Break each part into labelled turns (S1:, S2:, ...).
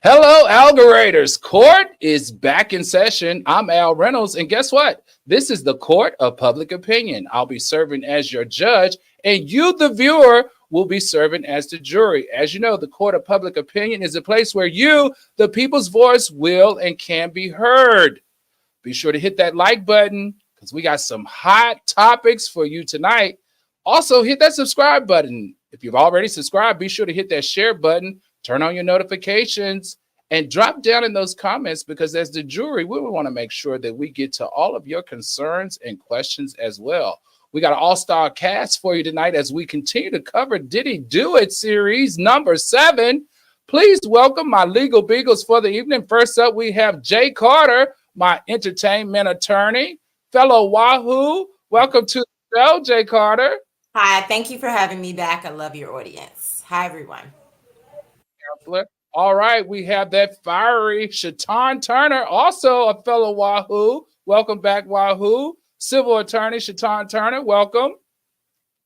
S1: Hello, Algorators. Court is back in session. I'm Al Reynolds, and guess what? This is the Court of Public Opinion. I'll be serving as your judge, and you, the viewer, will be serving as the jury. As you know, the Court of Public Opinion is a place where you, the people's voice, will and can be heard. Be sure to hit that like button because we got some hot topics for you tonight. Also, hit that subscribe button. If you've already subscribed, be sure to hit that share button. Turn on your notifications and drop down in those comments because as the jury, we want to make sure that we get to all of your concerns and questions as well. We got an all-star cast for you tonight as we continue to cover Diddy Do It series number 7. Please welcome my legal beagles for the evening. First up, we have Jay Carter, my entertainment attorney, fellow Wahoo. Welcome to the show, Jay Carter.
S2: Hi, thank you for having me back. I love your audience. Hi, everyone.
S1: All right, we have that fiery Shyne Turner, also a fellow Wahoo. Welcome back, Wahoo. Civil attorney Shyne Turner, welcome.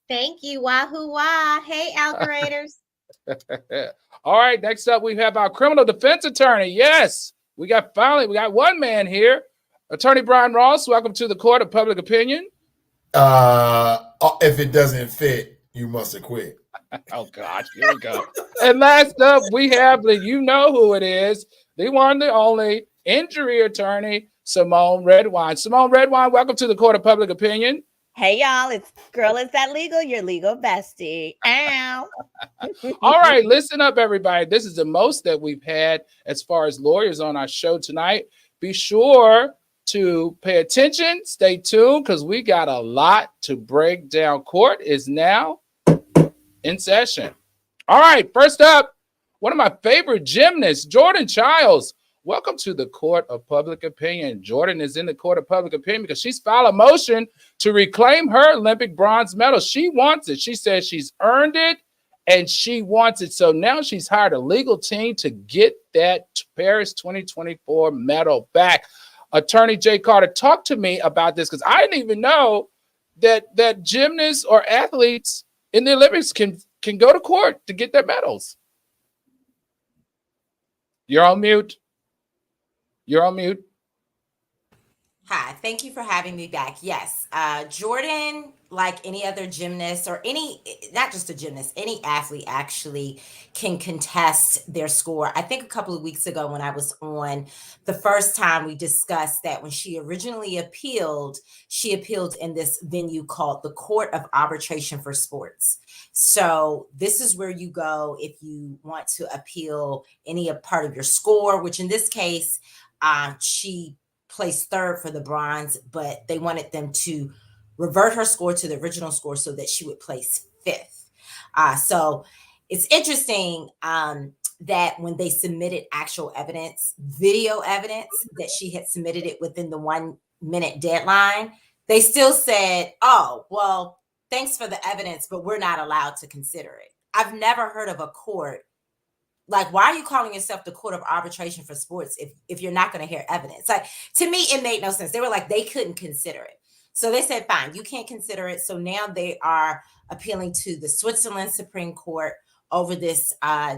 S3: Thank you, Wahoo Wah. Hey, Algorators.
S1: All right, next up we have our criminal defense attorney. Yes, we got one man here. Attorney Brion Ross, welcome to the Court of Public Opinion.
S4: If it doesn't fit, you must acquit.
S1: Oh, gosh, here we go. And last up, we have you know who it is, the one, the only injury attorney, Symone Redwine. Symone Redwine, welcome to the Court of Public Opinion.
S3: Hey, y'all, it's Girl Is That Legal, your legal bestie. Ow.
S1: All right, listen up, everybody. This is the most that we've had as far as lawyers on our show tonight. Be sure to pay attention, stay tuned, because we got a lot to break down. Court is now in session. All right, first up, one of my favorite gymnasts, Jordan Chiles. Welcome to the Court of Public Opinion. Jordan is in the Court of Public Opinion because she's filed a motion to reclaim her Olympic bronze medal. She wants it. She says she's earned it and she wants it. So now she's hired a legal team to get that Paris 2024 medal back. Attorney Jay Carter, talk to me about this because I didn't even know that gymnasts or athletes in the Olympics can go to court to get their medals. You're on mute. You're on mute.
S2: Hi, thank you for having me back. Yes, Jordan, like any other gymnast or not just a gymnast, any athlete actually can contest their score. I think a couple of weeks ago when I was on, the first time we discussed that when she originally appealed, she appealed in this venue called the Court of Arbitration for Sports. So this is where you go if you want to appeal any part of your score, which in this case, she placed third for the bronze, but they wanted them to revert her score to the original score so that she would place fifth. So it's interesting that when they submitted actual evidence, video evidence, that she had submitted it within the 1 minute deadline, they still said, oh, well, thanks for the evidence, but we're not allowed to consider it. I've never heard of a court. Like, why are you calling yourself the Court of Arbitration for Sports if you're not going to hear evidence? Like, to me, it made no sense. They were like, they couldn't consider it. So they said, fine, you can't consider it. So now they are appealing to the Switzerland Supreme Court over this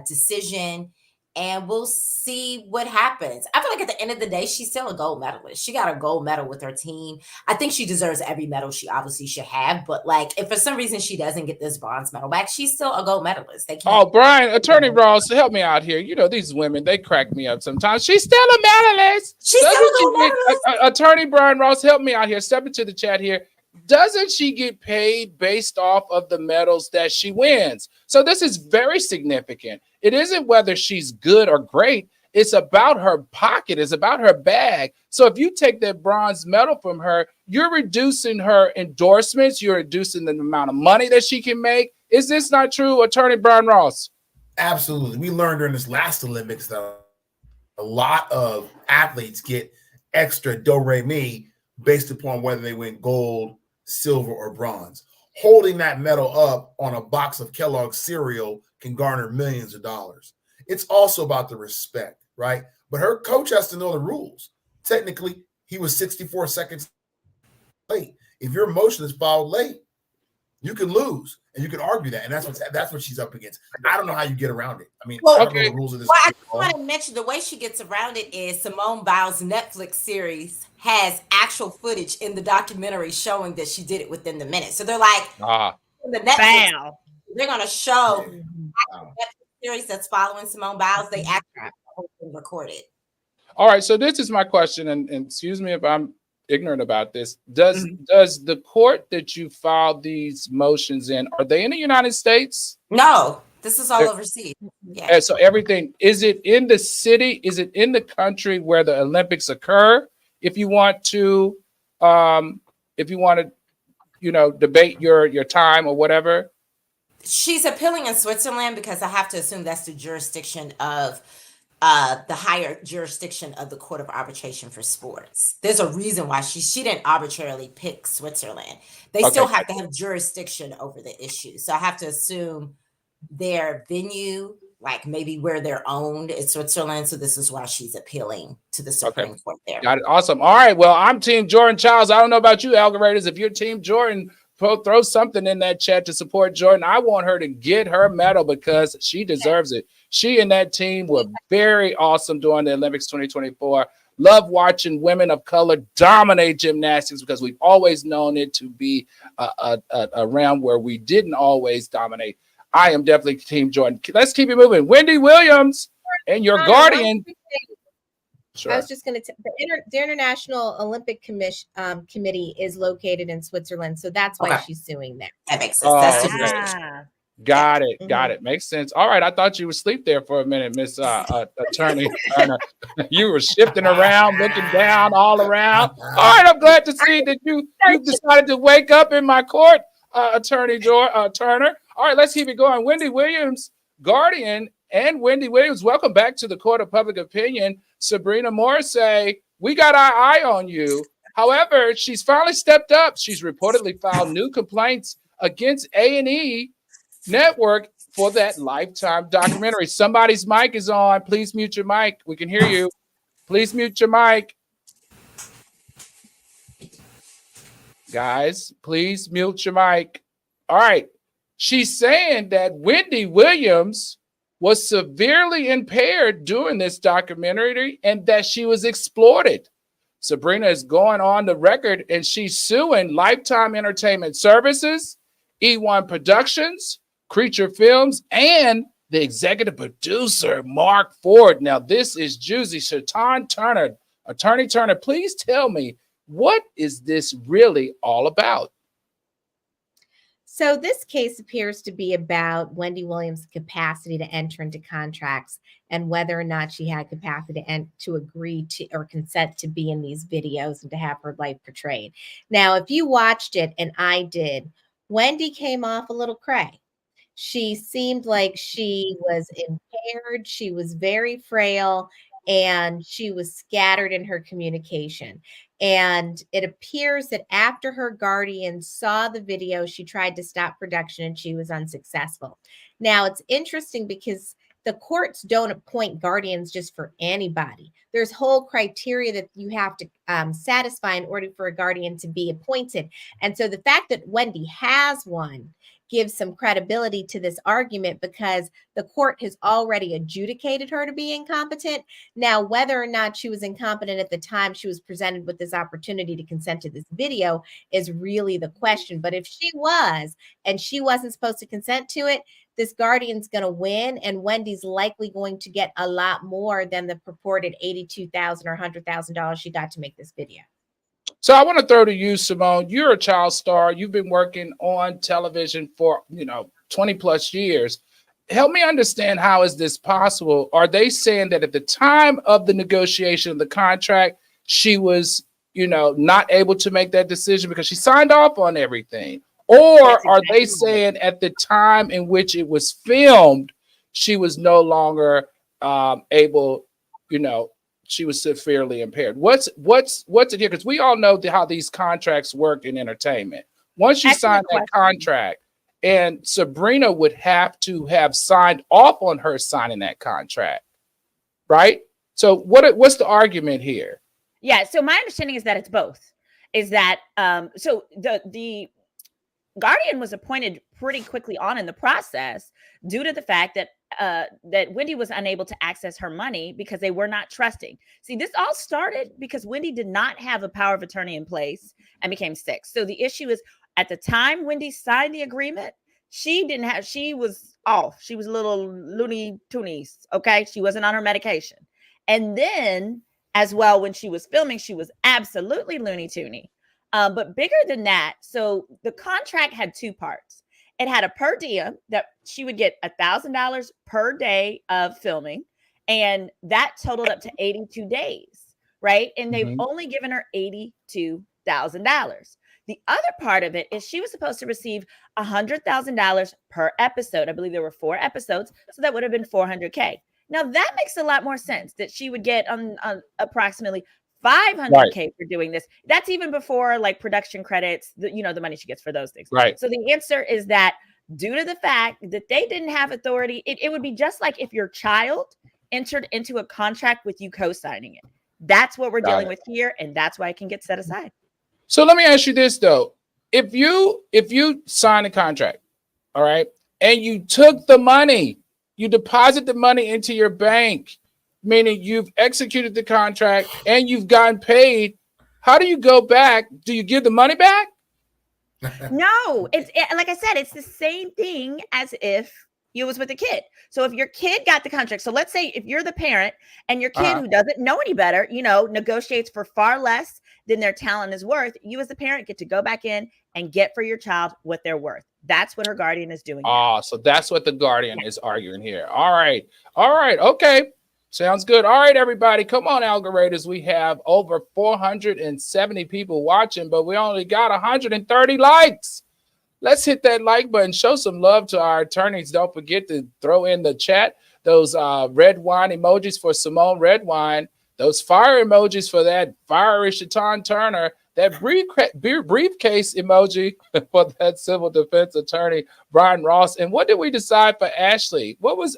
S2: decision. And we'll see what happens. I feel like at the end of the day, she's still a gold medalist. She got a gold medal with her team. I think she deserves every medal she obviously should have. But like, if for some reason she doesn't get this bronze medal back, she's still a gold medalist. They can't.
S1: Oh, Brian, Attorney Ross, help me out here. You know, these women, they crack me up sometimes. She's still a medalist.
S2: She's still a gold medalist.
S1: Attorney Brion Ross, help me out here. Step into the chat here. Doesn't she get paid based off of the medals that she wins? So this is very significant. It isn't whether she's good or great. It's about her pocket. It's about her bag. So if you take that bronze medal from her, you're reducing her endorsements. You're reducing the amount of money that she can make. Is this not true, Attorney Brion Ross?
S4: Absolutely. We learned during this last Olympics that a lot of athletes get extra do-re-mi based upon whether they win gold, silver, or bronze. Holding that medal up on a box of Kellogg's cereal can garner millions of dollars. It's also about the respect, right? But her coach has to know the rules. Technically, he was 64 seconds late. If your motion is filed late, You can lose, and you can argue that, and that's what she's up against. I don't know how you get around it. I mean,
S2: Well,
S4: I don't know the rules of this.
S2: Well, I just want to mention the way she gets around it is Symone Biles' Netflix series has actual footage in the documentary showing that she did it within the minute. So they're like, in the Netflix, they're going to show the Netflix series that's following Symone Biles. They actually recorded.
S1: All right, so this is my question, and excuse me if I'm ignorant about this. Does the court that you filed these motions in, are they in the United States?
S2: No, this is all overseas. Yeah.
S1: And so everything, is it in the city? Is it in the country where the Olympics occur? If you want to, debate your time or whatever.
S2: She's appealing in Switzerland because I have to assume that's the jurisdiction of the higher jurisdiction of the Court of Arbitration for Sports. There's a reason why she didn't arbitrarily pick Switzerland. They still have to have jurisdiction over the issue. So I have to assume their venue, like maybe where they're owned, is Switzerland. So this is why she's appealing to the Supreme Court there.
S1: Got it. Awesome. All right. Well, I'm Team Jordan Chiles. I don't know about you, algoritmers. If you're Team Jordan, throw something in that chat to support Jordan. I want her to get her medal because she deserves it. She and that team were very awesome during the Olympics 2024. Love watching women of color dominate gymnastics because we've always known it to be a realm where we didn't always dominate. I am definitely Team Jordan. Let's keep it moving. Wendy Williams and your guardian. Sure.
S3: I was just going to the International Olympic Committee is located in Switzerland, so that's why she's suing there.
S2: That makes sense. That's just
S1: Got it. Makes sense. All right. I thought you would sleep there for a minute, Miss Attorney Turner. You were shifting around, looking down all around. All right. I'm glad to see that you decided to wake up in my court, Attorney Turner. All right. Let's keep it going. Wendy Williams, guardian, and Wendy Williams, welcome back to the Court of Public Opinion. Sabrina Morrissey, we got our eye on you. However, she's finally stepped up. She's reportedly filed new complaints against A&E Network for that Lifetime documentary. Somebody's mic is on. Please mute your mic. We can hear you. Please mute your mic. Guys, please mute your mic. All right. She's saying that Wendy Williams was severely impaired during this documentary and that she was exploited. Sabrina is going on the record and she's suing Lifetime Entertainment Services, E1 Productions, Creature Films, and the executive producer, Mark Ford. Now, this is juicy. Shatan Turner, Attorney Turner, please tell me, what is this really all about?
S3: So this case appears to be about Wendy Williams' capacity to enter into contracts and whether or not she had capacity to agree to or consent to be in these videos and to have her life portrayed. Now, if you watched it, and I did, Wendy came off a little cray. She seemed like she was impaired. She was very frail and she was scattered in her communication. And it appears that after her guardian saw the video, she tried to stop production and she was unsuccessful. Now, it's interesting because the courts don't appoint guardians just for anybody. There's whole criteria that you have to satisfy in order for a guardian to be appointed. And so the fact that Wendy has one gives some credibility to this argument because the court has already adjudicated her to be incompetent. Now, whether or not she was incompetent at the time she was presented with this opportunity to consent to this video is really the question. But if she was, and she wasn't supposed to consent to it, this guardian's going to win, and Wendy's likely going to get a lot more than the purported $82,000 or $100,000 she got to make this video.
S1: So I want to throw to you, Symone. You're a child star. You've been working on television for, 20 plus years. Help me understand, how is this possible? Are they saying that at the time of the negotiation of the contract, she was, not able to make that decision because she signed off on everything? Or are they saying at the time in which it was filmed, she was no longer able, she was severely impaired? What's it here? Because we all know how these contracts work in entertainment. Once you sign that contract, and Sabrina would have to have signed off on her signing that contract, right? So what's the argument here?
S5: Yeah. So my understanding is that it's both. Is that so guardian was appointed pretty quickly on in the process due to the fact that that Wendy was unable to access her money because they were not trusting. See, this all started because Wendy did not have a power of attorney in place and became sick. So the issue is, at the time Wendy signed the agreement, she was off. She was a little loony toonies. Okay. She wasn't on her medication. And then as well, when she was filming, she was absolutely loony toony. But bigger than that, so the contract had two parts. It had a per diem that she would get $1,000 per day of filming, and that totaled up to 82 days, right? And they've only given her $82,000. The other part of it is she was supposed to receive $100,000 per episode. I believe there were 4 episodes, so that would have been $400K. Now that makes a lot more sense that she would get on approximately $500K for doing this. That's even before like production credits, the money she gets for those things.
S1: Right.
S5: So the answer is that due to the fact that they didn't have authority, it would be just like if your child entered into a contract with you co-signing it. That's what we're dealing with here, and that's why it can get set aside.
S1: So let me ask you this though. If you sign a contract, all right, and you took the money, you deposit the money into your bank, meaning you've executed the contract and you've gotten paid, how do you go back? Do you give the money back?
S5: No, like I said, it's the same thing as if you was with a kid. So if your kid got the contract, so let's say if you're the parent and your kid who doesn't know any better, negotiates for far less than their talent is worth, you as the parent get to go back in and get for your child what they're worth. That's what her guardian is doing.
S1: So that's what the guardian is arguing here. All right. Okay. Sounds good. All right, everybody. Come on, algoritmers. We have over 470 people watching, but we only got 130 likes. Let's hit that like button. Show some love to our attorneys. Don't forget to throw in the chat those red wine emojis for Symone Redwine, those fire emojis for that fiery Shatan Turner, that briefcase emoji for that civil defense attorney, Brion Ross. And what did we decide for Ashley? What was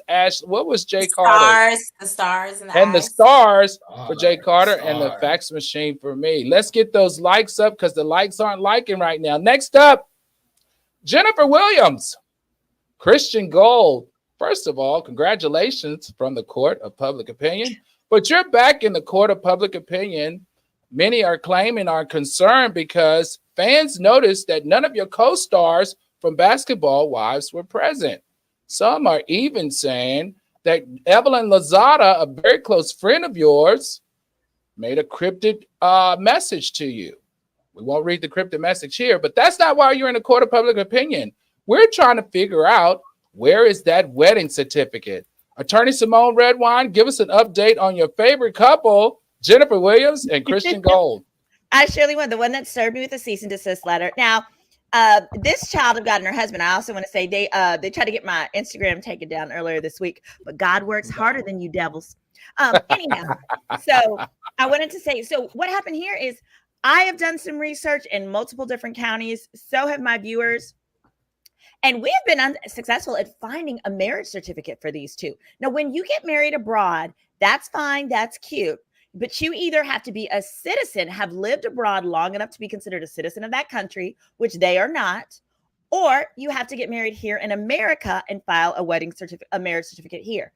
S1: Jay Carter?
S2: The stars and
S1: the stars for Jay Carter and the fax machine for me. Let's get those likes up because the likes aren't liking right now. Next up, Jennifer Williams, Christian Gold. First of all, congratulations from the Court of Public Opinion. But you're back in the Court of Public Opinion. Many are concerned because fans noticed that none of your co-stars from Basketball Wives were present. Some are even saying that Evelyn Lozada, a very close friend of yours, made a cryptic message to you. We won't read the cryptic message here, but that's not why you're in the Court of Public Opinion. We're trying to figure out, where is that wedding certificate? Attorney Symone Redwine, give us an update on your favorite couple, Jennifer Williams and Christian Gold.
S5: I surely won, the one that served me with a cease and desist letter. Now, this child of God and her husband, I also want to say they tried to get my Instagram taken down earlier this week, but God works harder than you devils. Anyhow, so I wanted to say, so what happened here is I have done some research in multiple different counties. So have my viewers. And we have been unsuccessful at finding a marriage certificate for these two. Now, when you get married abroad, that's fine. That's cute. But you either have to be a citizen, have lived abroad long enough to be considered a citizen of that country, which they are not, or you have to get married here in America and file a marriage certificate here.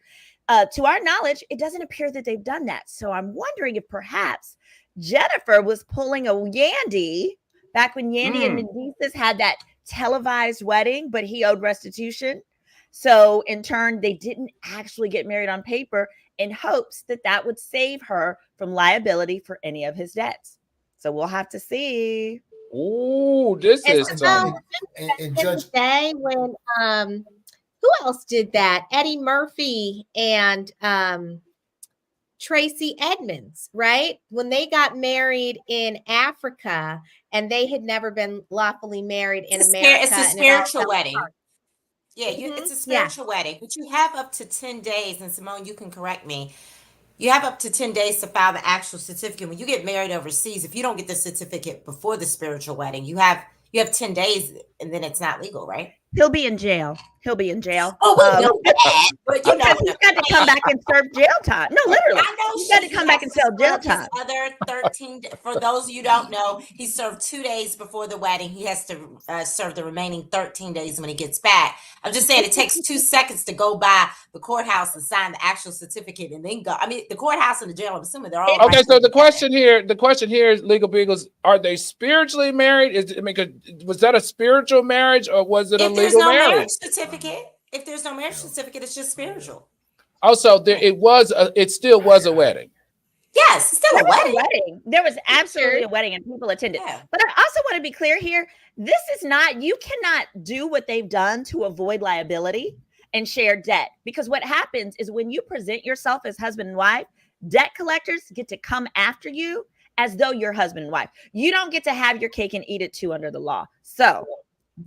S5: To our knowledge, it doesn't appear that they've done that. So I'm wondering if perhaps Jennifer was pulling a Yandy back when Yandy and Nadesis had that televised wedding, but he owed restitution. So in turn, they didn't actually get married on paper in hopes that that would save her from liability for any of his debts. So we'll have to see.
S1: Oh, this is
S3: and Judge day when who else did that? Eddie Murphy and Tracy Edmonds, right? When they got married in Africa and they had never been lawfully married in America.
S2: It's a spiritual wedding. Yeah, it's a spiritual wedding, but you have up to 10 days, and Symone, you can correct me. You have up to 10 days to file the actual certificate. When you get married overseas, if you don't get the certificate before the spiritual wedding, you have 10 days, and then it's not legal, right?
S5: He'll be in jail. He'll be in jail.
S2: Oh, we know that, but you know,
S5: Because he's got to come back and serve jail time. No, literally.
S2: I know
S5: He's got to come back and serve jail time.
S2: Other 13. For those of you who don't know, he served 2 days before the wedding. He has to serve the remaining 13 days when he gets back. I'm just saying, it takes 2 seconds to go by the courthouse and sign the actual certificate, and then go. I mean, the courthouse and the jail. I'm assuming they're all
S1: okay. So the question here is, Legal Beagles, are they spiritually married? Was that a spiritual marriage or was it a legal marriage?
S2: If there's no marriage certificate, it's just spiritual.
S1: Also, it still was a wedding.
S2: Yes, it's still a wedding.
S5: There was absolutely a wedding and people attended. Yeah. But I also want to be clear here. This is not, you cannot do what they've done to avoid liability and share debt. Because what happens is when you present yourself as husband and wife, debt collectors get to come after you as though you're husband and wife. You don't get to have your cake and eat it too under the law. So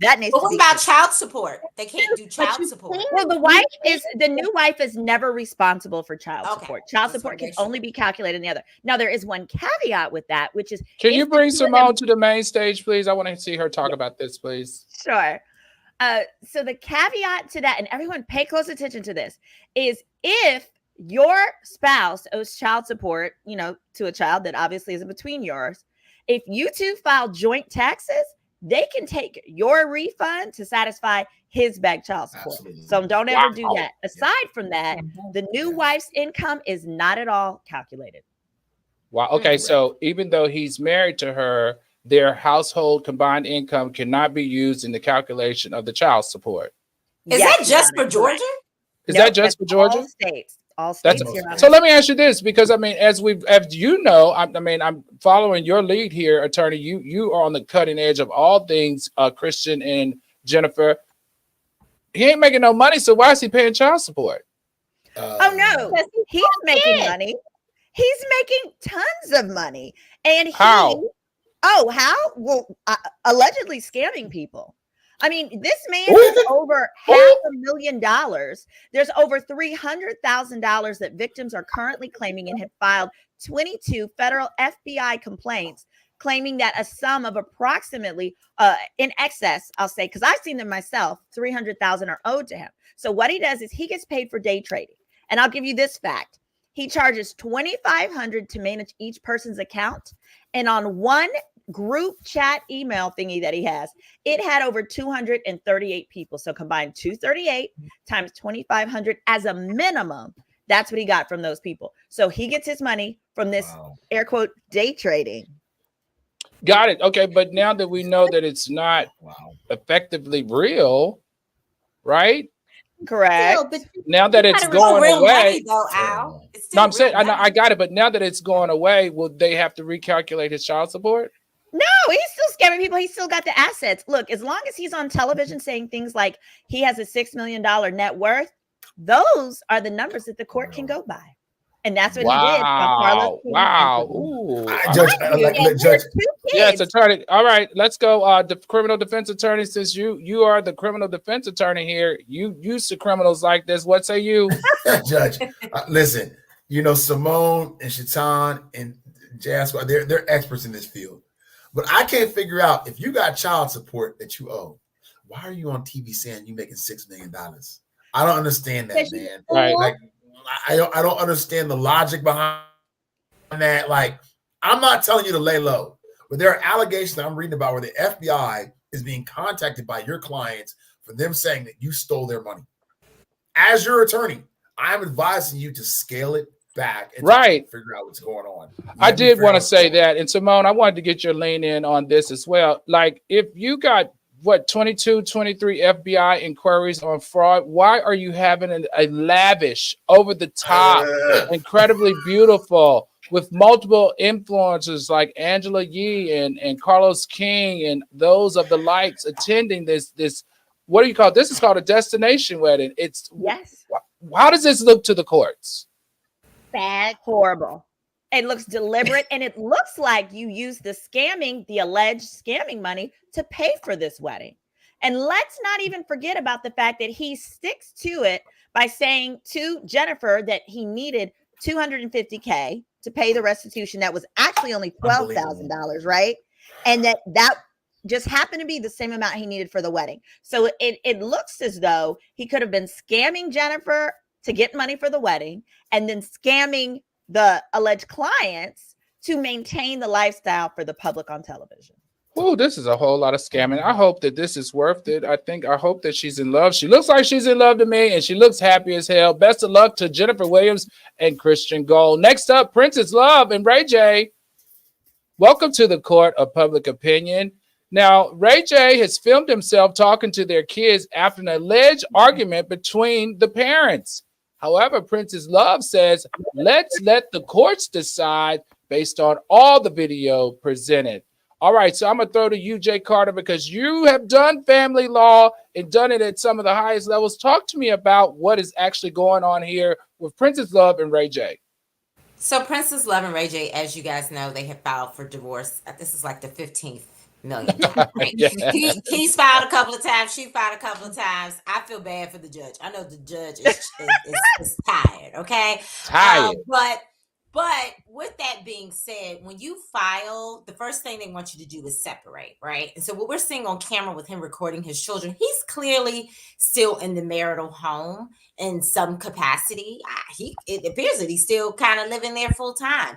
S5: that needs
S2: to be. What about child support? They can't do child support.
S5: Well, the new wife is never responsible for child support. Child support can only be calculated in the other. Now, there is one caveat with that, which is,
S1: can you bring Symone to the main stage, please? I want to see her talk about this, please.
S5: Sure. So the caveat to that, and everyone pay close attention to this, is if your spouse owes child support, to a child that obviously isn't between yours, if you two file joint taxes, they can take your refund to satisfy his back child support. Absolutely. So don't ever do that. Aside from that, the new wife's income is not at all calculated.
S1: Wow. Okay. So even though he's married to her, their household combined income cannot be used in the calculation of the child support.
S2: Is that just for Georgia?
S1: Is that just for Georgia?
S5: All states.
S1: So let me ask you this, because as you know, I'm following your lead here, attorney. You are on the cutting edge of all things Christian and Jennifer. He ain't making no money, so why is he paying child support?
S5: Oh no, he's making money. He's making tons of money, and
S1: how?
S5: How? Well, allegedly scamming people. I mean, this man has over $500,000. There's over $300,000 that victims are currently claiming and have filed 22 federal FBI complaints claiming that a sum of approximately in excess, I'll say, because I've seen them myself, $300,000 are owed to him. So what he does is he gets paid for day trading. And I'll give you this fact. He charges $2,500 to manage each person's account. And on one group chat email thingy that he has, it had over 238 people. So combined 238 times 2,500 as a minimum. That's what he got from those people. So he gets his money from this air quote day trading.
S1: Got it. Okay. But now that we know that it's not effectively real, right?
S5: Correct.
S2: Still,
S1: now that it's going away,
S2: though, Al.
S1: No, I'm saying I got it, but now that it's going away, will they have to recalculate his child support?
S5: No, he's still scamming people. He's still got the assets. Look, as long as he's on television saying things like he has a $6 million net worth, those are the numbers that the court can go by. And that's what he did.
S1: Wow.
S4: Ooh. Judge.
S1: Yes, attorney. All right, let's go. The criminal defense attorney, since you are the criminal defense attorney here, you used to criminals like this. What say you?
S4: Judge, listen, Symone and Shaitan and Jasper, they're experts in this field. But I can't figure out, if you got child support that you owe, why are you on TV saying you making $6 million? I don't understand that, man.
S1: Right.
S4: Like, I don't understand the logic behind that. Like, I'm not telling you to lay low, but there are allegations that I'm reading about where the FBI is being contacted by your clients for them saying that you stole their money. As your attorney, I'm advising you to scale it back and figure out what's going on.
S1: I did want to say that. And Symone, I wanted to get your lean in on this as well. Like, if you got 22, 23 FBI inquiries on fraud, why are you having a lavish, over the top, incredibly beautiful, with multiple influencers like Angela Yee and Carlos King and those of the likes attending this, what do you call it? This is called a destination wedding.
S5: Yes.
S1: How does this look to the courts?
S5: Bad, horrible. It looks deliberate, and it looks like you used the alleged scamming money to pay for this wedding. And let's not even forget about the fact that he sticks to it by saying to Jennifer that he needed $250K to pay the restitution that was actually only $12,000, right? And that just happened to be the same amount he needed for the wedding. So it looks as though he could have been scamming Jennifer to get money for the wedding and then scamming the alleged clients to maintain the lifestyle for the public on television.
S1: Oh, this is a whole lot of scamming. I hope that this is worth it. I hope that she's in love. She looks like she's in love to me, and she looks happy as hell. Best of luck to Jennifer Williams and Christian Gold. Next up, Princess Love and Ray J. Welcome to the Court of Public Opinion. Now, Ray J has filmed himself talking to their kids after an alleged argument between the parents. However, Princess Love says, let's let the courts decide based on all the video presented. All right, so I'm going to throw to you, Jay Carter, because you have done family law and done it at some of the highest levels. Talk to me about what is actually going on here with Princess Love and Ray J.
S2: So Princess Love and Ray J, as you guys know, they have filed for divorce. This is like the 15th million time, right?
S1: Yeah.
S2: He's filed a couple of times. She filed a couple of times. I feel bad for the judge. I know the judge is tired, okay?
S1: Tired.
S2: But with that being said, when you file, the first thing they want you to do is separate, right? And so what we're seeing on camera with him recording his children, he's clearly still in the marital home in some capacity. It appears that he's still kind of living there full time.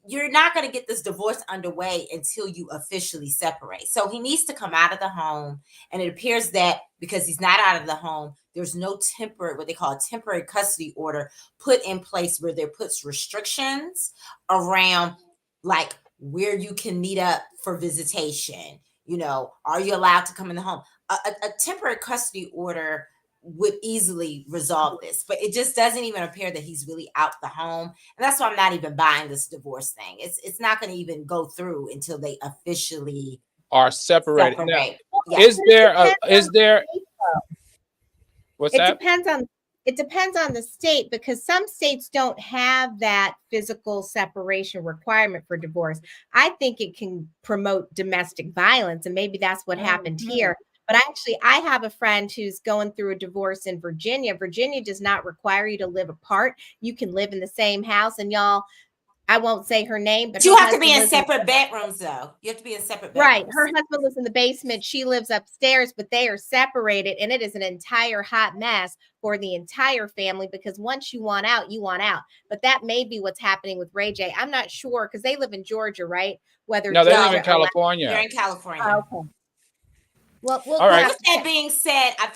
S2: You're not going to get this divorce underway until you officially separate. So he needs to come out of the home. And it appears that because he's not out of the home, there's no what they call a temporary custody order put in place where there puts restrictions around like where you can meet up for visitation. You know, are you allowed to come in the home? A temporary custody order would easily resolve this, but it just doesn't even appear that he's really out the home. And that's why I'm not even buying this divorce thing. It's not going to even go through until they officially
S1: are separated. Now,
S2: yeah.
S1: Is there what's that?
S3: It depends on the state, because some states don't have that physical separation requirement for divorce. I think it can promote domestic violence, and maybe that's what happened here. But I have a friend who's going through a divorce in Virginia. Virginia does not require you to live apart. You can live in the same house. And y'all, I won't say her name, but
S2: you have to be in separate bedrooms, though. You have to be in separate bedrooms.
S3: Right. Her husband lives in the basement. She lives upstairs, but they are separated. And it is an entire hot mess for the entire family, because once you want out, you want out. But that may be what's happening with Ray J. I'm not sure, because they live in Georgia, right?
S1: No, they live in California.
S2: They're in California.
S3: Oh, okay. Well,
S1: all right.
S2: With that being said, I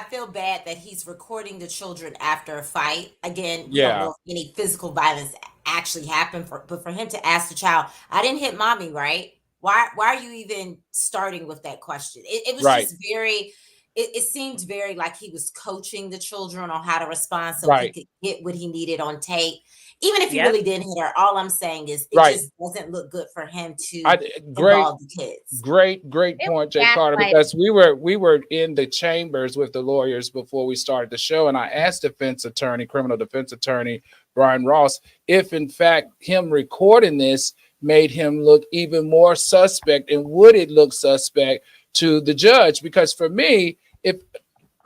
S2: feel bad that he's recording the children after a fight. Again, we don't know if any physical violence actually happened, but for him to ask the child, "I didn't hit mommy, right? Why are you even starting with that question?" It was just very. It seemed very like he was coaching the children on how to respond so he could get what he needed on tape. Even if he really didn't hit her, all I'm saying is it just doesn't look good for him to involve the kids.
S1: Great point, Jay Carter, because we were in the chambers with the lawyers before we started the show, and I asked criminal defense attorney Brian Ross, if in fact him recording this made him look even more suspect, and would it look suspect to the judge? Because for me, if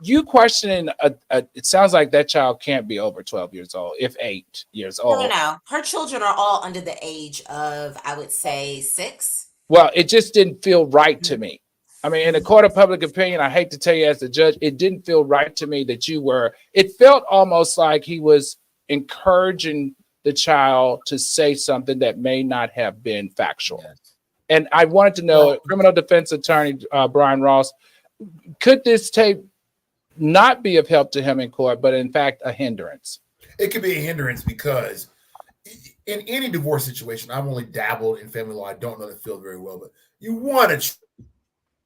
S1: you questioning it sounds like that child can't be over 12 years old, if 8 years old.
S2: No. Her children are all under the age of, I would say, 6.
S1: Well, it just didn't feel right to me. I mean, in the court of public opinion, I hate to tell you as the judge, it didn't feel right to me that it felt almost like he was encouraging the child to say something that may not have been factual. Yes. And I wanted to know, criminal defense attorney Brian Ross, could this tape not be of help to him in court, but in fact a hindrance?
S4: It could be a hindrance because in any divorce situation, I've only dabbled in family law. I don't know the field very well, but you want to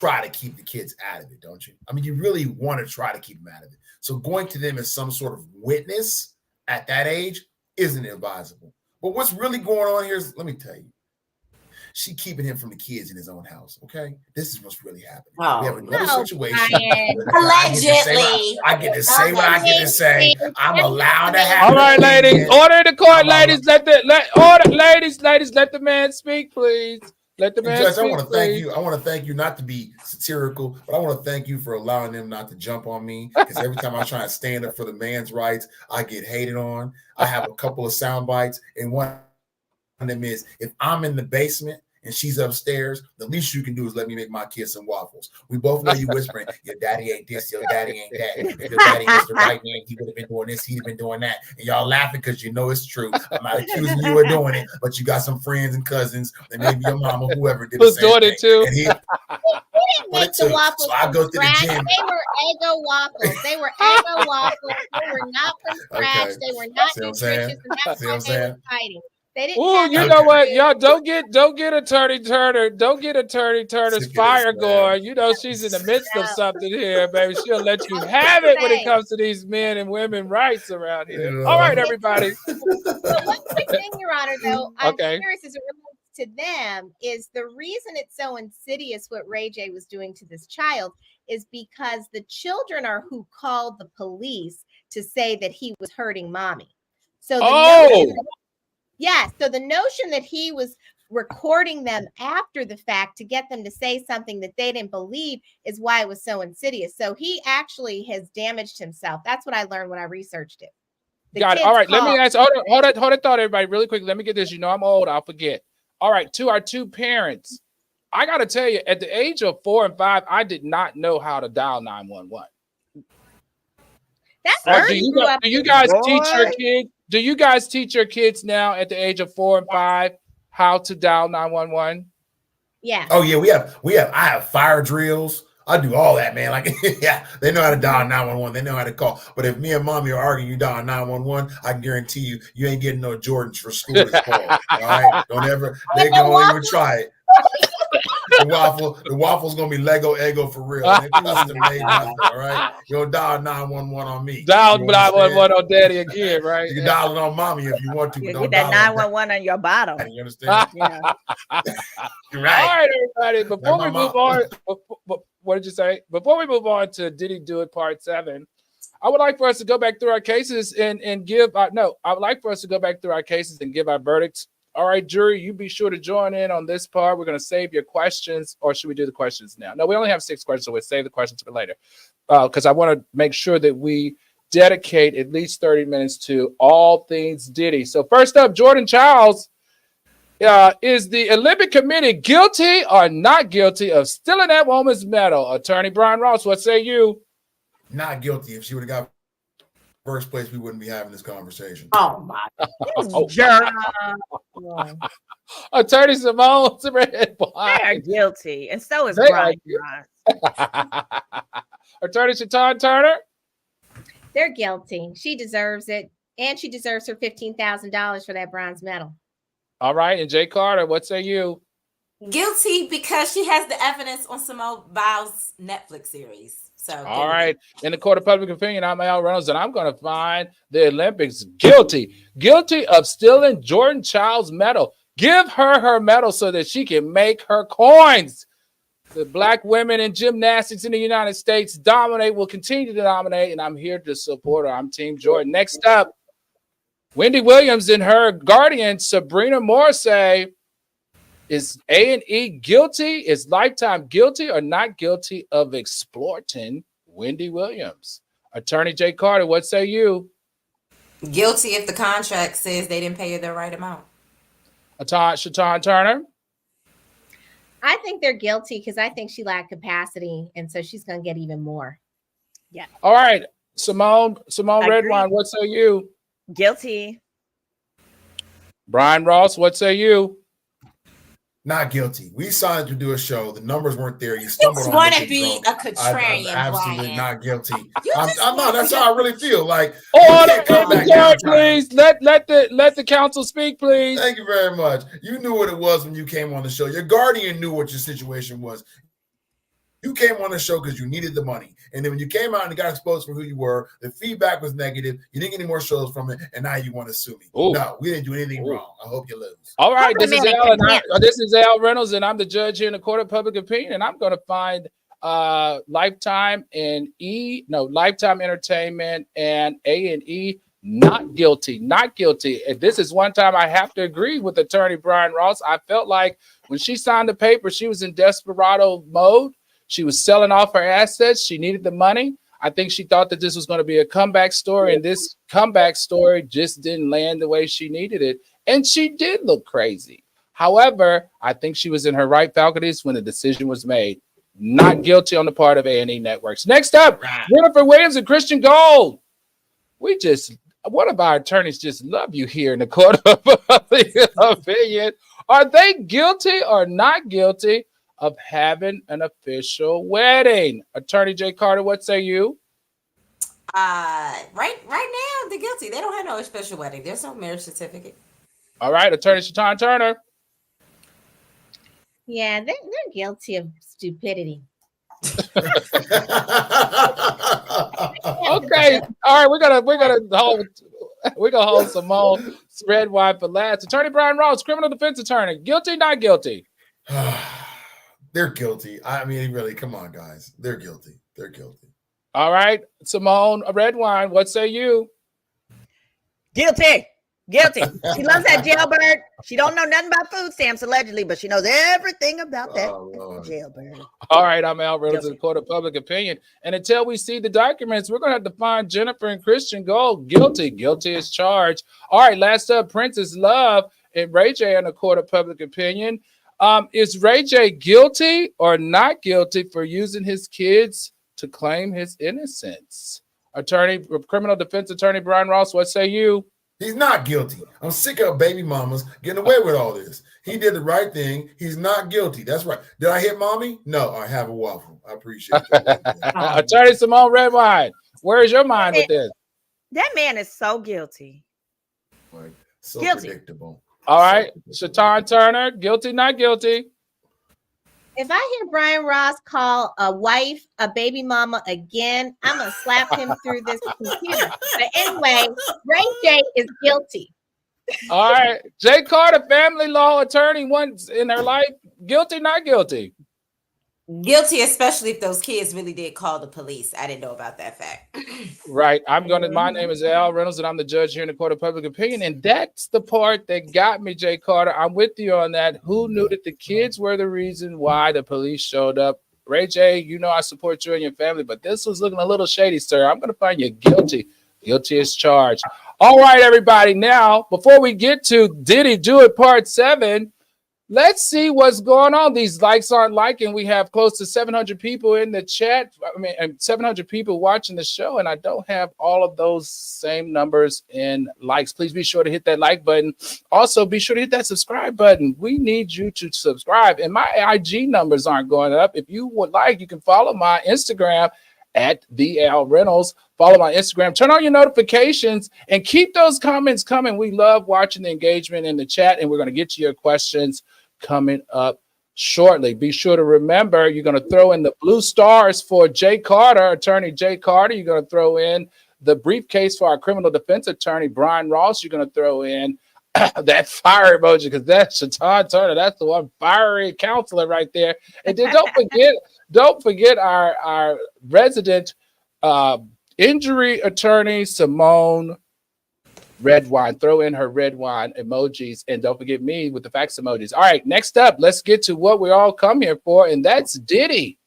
S4: try to keep the kids out of it, don't you? I mean, you really want to try to keep them out of it. So going to them as some sort of witness at that age isn't advisable. But what's really going on here is, let me tell you, she keeping him from the kids in his own house. Okay, this is what's really happening. We have another situation.
S2: Allegedly,
S4: I get to say what I get to say. I'm allowed to have.
S1: All right, ladies, order in the court, ladies. Let the man speak, please. Let the man
S4: Judge,
S1: speak.
S4: I want to thank you. I want to thank you, not to be satirical, but I want to thank you for allowing them not to jump on me. Because every time I try to stand up for the man's rights, I get hated on. I have a couple of sound bites, and one of them is, if I'm in the basement and she's upstairs, the least you can do is let me make my kids some waffles. We both know you whispering, your daddy ain't this, your daddy ain't that. If your daddy was the right man, he would have been doing this, he'd have been doing that. And y'all laughing because you know it's true. I'm not accusing you of doing it, but you got some friends and cousins, and maybe your mama, whoever did the same
S1: doing
S4: thing.
S1: it too.
S3: They didn't make the waffles
S4: So I
S3: from
S4: go to the
S3: scratch.
S4: gym.
S3: They were Eggo waffles. They were Eggo waffles. They were not from scratch.
S4: Okay.
S3: They were not
S4: See what I'm saying?
S3: nutritious, and that's
S4: See
S3: why
S4: what I'm
S3: they were
S4: saying?
S3: fighting. They didn't.
S1: Ooh,
S3: have
S1: you
S3: any
S1: know what?
S3: food.
S1: Y'all don't get Attorney Turner. Don't get Attorney Turner's
S4: Sick of
S1: fire
S4: this, man.
S1: going. You know she's in the midst of something here, baby. She'll let you have it when it comes to these men and women rights around here.
S4: Yeah.
S1: All right, everybody.
S3: But one quick thing, Your Honor, though, I'm
S1: Okay.
S3: curious as it relates to them is the reason it's so insidious what Ray J was doing to this child is because the children are who called the police to say that he was hurting mommy. So so the notion that he was recording them after the fact to get them to say something that they didn't believe is why it was so insidious. So he actually has damaged himself. That's what I learned when I researched it. The
S1: Got it.
S3: kids
S1: All right, let me
S3: called-
S1: ask. Hold that thought, everybody, really quick. Let me get this. You know I'm old. I'll forget. All right, to our two parents, I got to tell you, at the age of 4 and 5, I did not know how to dial 911.
S3: That's
S1: Or
S3: where
S1: do
S3: you grew up.
S1: you guys
S5: Boy.
S1: teach your kids? Do you guys teach your kids now at the age of 4 and 5 how to dial 911?
S3: Yeah.
S4: Oh yeah, I have fire drills. I do all that, man. Like, yeah, they know how to dial 911. They know how to call. But if me and mommy are arguing, you dial 911, I can guarantee you ain't getting no Jordans for school this fall. All right, don't even try it. The waffle's gonna be Lego Eggo for real. They custom made nothing. All right, you don't dial 911 on me.
S1: Dial
S4: You know what I'm
S1: 911 on daddy again, right?
S4: You can dial it on mommy if you want to.
S5: You
S4: But
S5: get
S4: don't
S5: that
S4: dial
S5: 911 on your bottom.
S4: it. You understand?
S5: Yeah.
S4: You're
S1: All
S4: right.
S1: right, everybody. Before
S4: Like
S1: we
S4: my
S1: move
S4: mom.
S1: on, what did you say? Before we move on to Did He Do It Part 7, I would like for us to go back through our cases and give I would like for us to go back through our cases and give our verdicts. All right, jury, you be sure to join in on this part. We're going to save your questions, or should we do the questions now? No, we only have 6 questions, so we'll save the questions for later. Because I want to make sure that we dedicate at least 30 minutes to all things Diddy. So first up, Jordan Chiles. Is the Olympic Committee guilty or not guilty of stealing that woman's medal? Attorney Brion Ross, what say you?
S4: Not guilty. If she would have got first place, we wouldn't be having this conversation.
S2: Oh my.
S5: Jerk.
S1: Attorney Symone
S5: They are
S1: Redwine.
S5: guilty, and so is
S1: They are
S5: Brion.
S1: Attorney Shyne Turner.
S3: They're guilty. She deserves it. And she deserves her $15,000 for that bronze medal.
S1: All right, and Jay Carter, what say you?
S2: Guilty because she has the evidence on Simone Biles' Netflix series. So
S1: All right, in the court of public opinion, I'm Al Reynolds, and I'm going to find the Olympics guilty of stealing Jordan Chiles' medal. Give her medal so that she can make her coins. The Black women in gymnastics in the United States will continue to dominate, and I'm here to support her. I'm Team Jordan. Next up, Wendy Williams and her guardian, Sabrina Morrissey. Is A&E guilty? Is Lifetime guilty or not guilty of exploiting Wendy Williams? Attorney Jay Carter, what say you?
S2: guilty if the contract says they didn't pay her the right amount.
S1: Shyne Turner?
S3: I think they're guilty because I think she lacked capacity. And so she's going to get even more.
S1: All right. Symone
S5: Agreed.
S1: Redwine, what say you?
S5: Guilty.
S1: Brion Ross, what say you?
S4: Not guilty. We signed to do a show. The numbers weren't there. You
S2: You
S4: stumbled on
S2: want to
S4: Mickey
S2: be
S4: Drone.
S2: a
S4: I'm
S2: contrarian,
S4: absolutely
S2: Brian.
S4: not guilty.
S2: You
S4: I'm
S2: just
S4: not.
S2: want
S4: That's
S2: to-
S4: how I really feel. Like,
S1: Order
S4: can't come
S1: in the
S4: back down
S1: court,
S4: trying.
S1: please. Let the council speak, please.
S4: thank you very much. You knew what it was when you came on the show. Your guardian knew what your situation was. You came on the show because you needed the money. And then when you came out and got exposed for who you were, the feedback was negative. You didn't get any more shows from it. And now you want to sue me.
S1: Ooh.
S4: No, we didn't do anything
S1: Ooh.
S4: wrong. I hope you lose.
S1: All right,
S5: Hold
S1: this
S5: a
S1: is
S5: minute,
S1: Al, and
S5: content.
S1: this is Al Reynolds, and I'm the judge here in the court of public opinion, and I'm going to find Lifetime Entertainment and A&E not guilty. And this is one time I have to agree with Attorney Brion Ross. I felt like when she signed the paper, she was in desperado mode. She was selling off her assets. She needed the money. I think she thought that this was going to be a comeback story, and this comeback story just didn't land the way she needed it. And she did look crazy. However, I think she was in her right faculties when the decision was made. Not guilty on the part of A&E Networks. Next up, Wendy Williams and Christian Gold. One of our attorneys just love you here in the court of public opinion. Are they guilty or not guilty of having an official wedding? Attorney Jay Carter, what say you?
S2: Right now, they're guilty. They don't have no official wedding. There's no marriage certificate.
S1: All right, Attorney Shyne Turner.
S3: Yeah, they're guilty of stupidity.
S1: Okay, all right, we're gonna hold Symone Redwine for last. Attorney Brion Ross, criminal defense attorney, guilty, not guilty?
S4: They're guilty. I mean, really, come on, guys. They're guilty. They're guilty.
S1: All right, Symone Redwine, what say you?
S5: Guilty. Guilty. She loves that jailbird. She don't know nothing about food stamps allegedly, but she knows everything about that jailbird.
S1: All right, I'm Al Reynolds in the court of public opinion. And until we see the documents, we're going to have to find Jennifer and Christian Gold guilty. Guilty as charged. All right, last up, Princess Love and Ray J in the court of public opinion. Is Ray J guilty or not guilty for using his kids to claim his innocence? Criminal defense attorney Brion Ross, what say you?
S4: He's not guilty. I'm sick of baby mamas getting away with all this. He did the right thing. He's not guilty. That's right. Did I hit mommy? No, I have a waffle. I appreciate that.
S1: Attorney Symone Redwine, where is your mind with this?
S5: That man is so guilty.
S4: Like, so
S5: Guilty.
S4: predictable.
S1: All right, Shyne Turner, guilty, not guilty?
S3: If I hear Brion Ross call a wife a baby mama again, I'm going to slap him through this computer. But anyway, Ray J is guilty.
S1: All right, Jay Carter, family law attorney, once in her life, guilty, not guilty?
S2: Guilty, especially if those kids really did call the police. I didn't know about that fact.
S1: Right. My name is Al Reynolds, and I'm the judge here in the court of public opinion. And that's the part that got me, Jay Carter. I'm with you on that. Who knew that the kids were the reason why the police showed up? Ray J, you know I support you and your family, but this was looking a little shady, sir. I'm going to find you guilty. Guilty as charged. All right, everybody. Now, before we get to Diddy Do It Part 7, let's see what's going on. These likes aren't liking. We have close to 700 people in the chat. 700 people watching the show, and I don't have all of those same numbers in likes. Please be sure to hit that like button. Also, be sure to hit that subscribe button. We need you to subscribe, and my IG numbers aren't going up. If you would like, you can follow my Instagram at the Al Reynolds. Follow my Instagram. Turn on your notifications and keep those comments coming. We love watching the engagement in the chat, and we're going to get to your questions coming up shortly. Be sure to remember, you're going to throw in the blue stars for Jay Carter, attorney Jay Carter. You're going to throw in the briefcase for our criminal defense attorney, Brion Ross. You're going to throw in that fire emoji, because that's Shyne Turner. That's the one fiery counselor right there. And then don't forget our resident injury attorney, Symone Redwine. Throw in her red wine emojis, and don't forget me with the facts emojis. All right, next up, let's get to what we all come here for, and that's Diddy.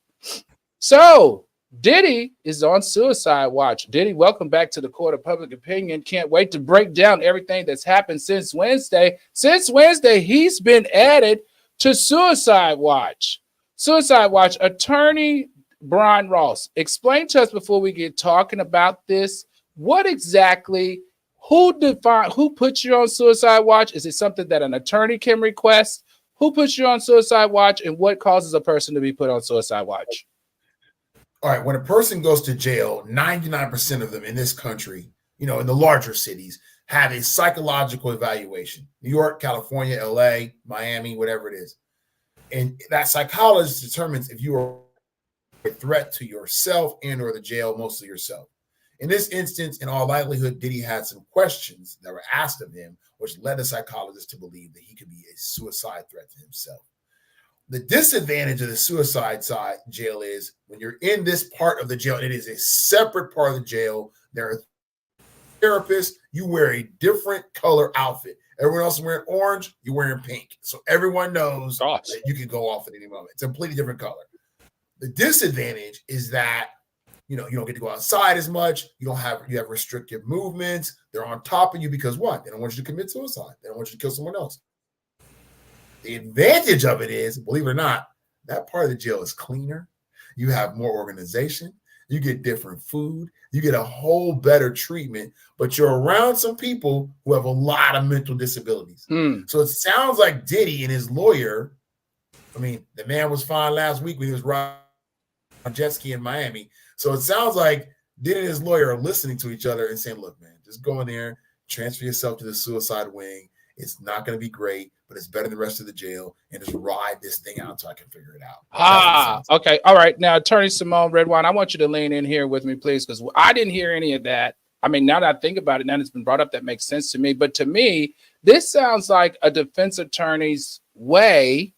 S1: So Diddy is on suicide watch. Diddy, welcome back to the court of public opinion. Can't wait to break down everything that's happened since Wednesday. Since Wednesday, he's been added to suicide watch. Suicide watch. Attorney Brion Ross, explain to us before we get talking about this, what exactly, who puts you on suicide watch? Is it something that an attorney can request? Who puts you on suicide watch, and what causes a person to be put on suicide watch?
S4: All right, when a person goes to jail, 99% of them in this country, in the larger cities, have a psychological evaluation. New York, California, LA, Miami, whatever it is. And that psychologist determines if you are a threat to yourself and or the jail, mostly yourself. In this instance, in all likelihood, Diddy had some questions that were asked of him, which led the psychologist to believe that he could be a suicide threat to himself. The disadvantage of the suicide side jail is when you're in this part of the jail, it is a separate part of the jail. There are therapists. You wear a different color outfit. Everyone else is wearing orange. You're wearing pink. So everyone knows that you can go off at any moment. It's a completely different color. The disadvantage is that you don't get to go outside as much. You have restrictive movements. They're on top of you because what? They don't want you to commit suicide. They don't want you to kill someone else. The advantage of it is, believe it or not, that part of the jail is cleaner. You have more organization. You get different food. You get a whole better treatment, but you're around some people who have a lot of mental disabilities. So it sounds like Diddy and his lawyer, I mean, the man was fine last week when he was riding on jet ski in Miami. So it sounds like Diddy and his lawyer are listening to each other and saying, look, man, just go in there, transfer yourself to the suicide wing. It's not going to be great, but it's better than the rest of the jail, and just ride this thing out until I can figure it out.
S1: Okay. All right. Now, Attorney Symone Redwine, I want you to lean in here with me, please, because I didn't hear any of that. I mean, now that I think about it, now it's been brought up, that makes sense to me. But to me, this sounds like a defense attorney's way,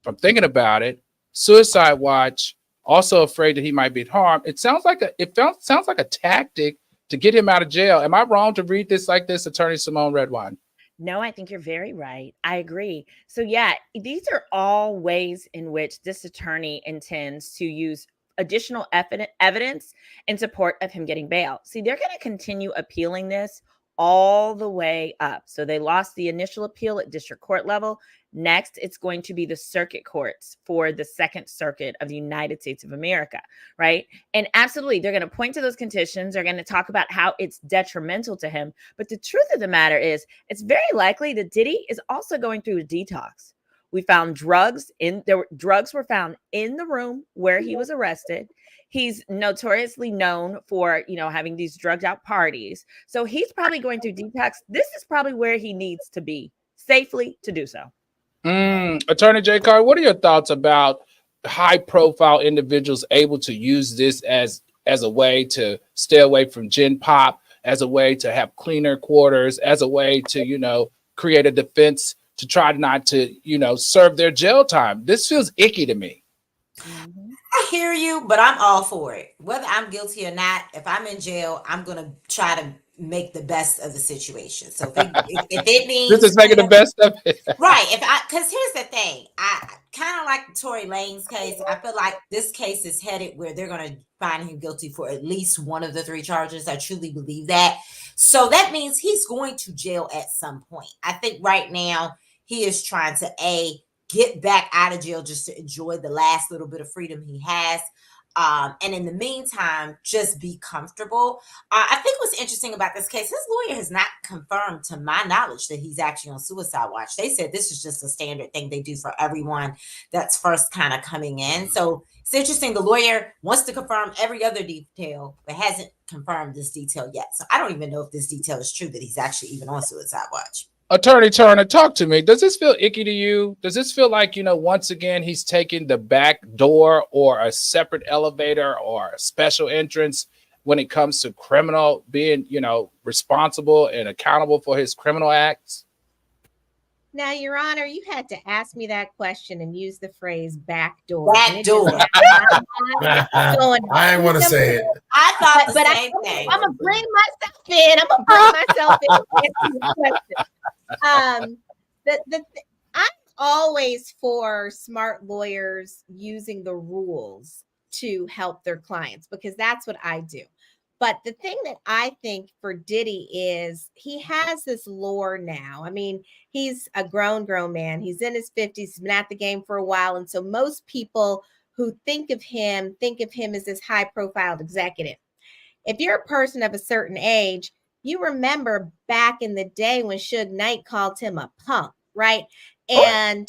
S1: from thinking about it, suicide watch, also afraid that he might be harmed. It sounds like a tactic to get him out of jail. Am I wrong to read this like this, Attorney Symone Redwine?
S5: No, I think you're very right. I agree. So yeah, these are all ways in which this attorney intends to use additional evidence in support of him getting bail. See, they're going to continue appealing this all the way up. So they lost the initial appeal at district court level. Next, it's going to be the circuit courts for the Second Circuit of the United States of America, right? And absolutely, they're going to point to those conditions. They're going to talk about how it's detrimental to him. But the truth of the matter is, it's very likely that Diddy is also going through a detox. We found drugs drugs were found in the room where he was arrested. He's notoriously known for, having these drugged out parties. So he's probably going through detox. This is probably where he needs to be safely to do so.
S1: Attorney J. Carr, what are your thoughts about high profile individuals able to use this as a way to stay away from gin pop, as a way to have cleaner quarters, as a way to, create a defense to try not to, serve their jail time? This feels icky to me.
S2: I hear you, but I'm all for it. Whether I'm guilty or not, if I'm in jail, I'm going to try to make the best of the situation. So if it means
S1: this is making the best of it,
S2: right? Because here's the thing, I kind of like Tory Lanez case. I feel like this case is headed where they're going to find him guilty for at least one of the 3 charges. I truly believe that. So that means he's going to jail at some point. I think right now he is trying to get back out of jail just to enjoy the last little bit of freedom he has. And in the meantime, just be comfortable. I think what's interesting about this case, his lawyer has not confirmed, to my knowledge, that he's actually on suicide watch. They said this is just a standard thing they do for everyone that's first kind of coming in. So it's interesting. The lawyer wants to confirm every other detail, but hasn't confirmed this detail yet. So I don't even know if this detail is true, that he's actually even on suicide watch.
S1: Attorney Turner, talk to me. Does this feel icky to you? Does this feel like, once again, he's taking the back door or a separate elevator or a special entrance when it comes to criminal being, responsible and accountable for his criminal acts?
S3: Now, Your Honor, you had to ask me that question and use the phrase back door.
S2: Back door.
S4: I didn't want to say it.
S2: I thought the same thing.
S3: I'm going to bring myself in. I'm always for smart lawyers using the rules to help their clients, because that's what I do. But the thing that I think for Diddy is he has this lore now. I mean, he's a grown man. He's in his 50s. He's been at the game for a while. And so most people who think of him as this high-profile executive. If you're a person of a certain age, you remember back in the day when Suge Knight called him a punk, right? And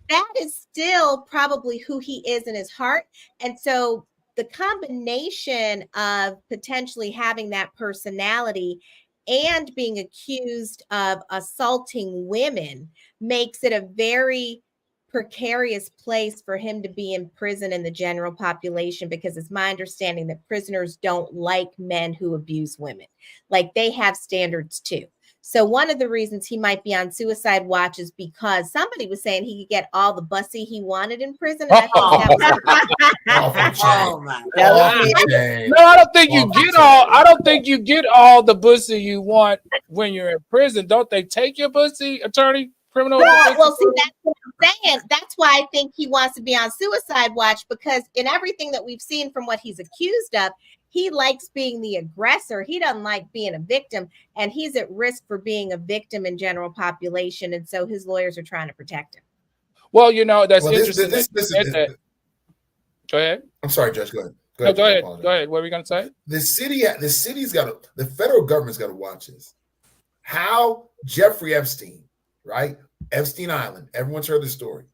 S3: that is still probably who he is in his heart. And so the combination of potentially having that personality and being accused of assaulting women makes it a very precarious place for him to be in prison in the general population, because it's my understanding that prisoners don't like men who abuse women. Like, they have standards too. So one of the reasons he might be on suicide watch is because somebody was saying he could get all the bussy he wanted in prison. And
S1: No, I don't think you get all the bussy you want when you're in prison. Don't they take your bussy, attorney? Criminal?
S3: Well, see, that's what I'm saying. That's why I think he wants to be on suicide watch, because in everything that we've seen from what he's accused of, he likes being the aggressor. He doesn't like being a victim, and he's at risk for being a victim in general population. And so his lawyers are trying to protect him.
S1: Well, you know, that's
S4: Well,
S1: interesting. Go ahead.
S4: I'm sorry, Judge. Go ahead.
S1: Go ahead. Go ahead. What are we going to say?
S4: The federal government's got to watch this. How Jeffrey Epstein, right? Epstein Island, everyone's heard the story,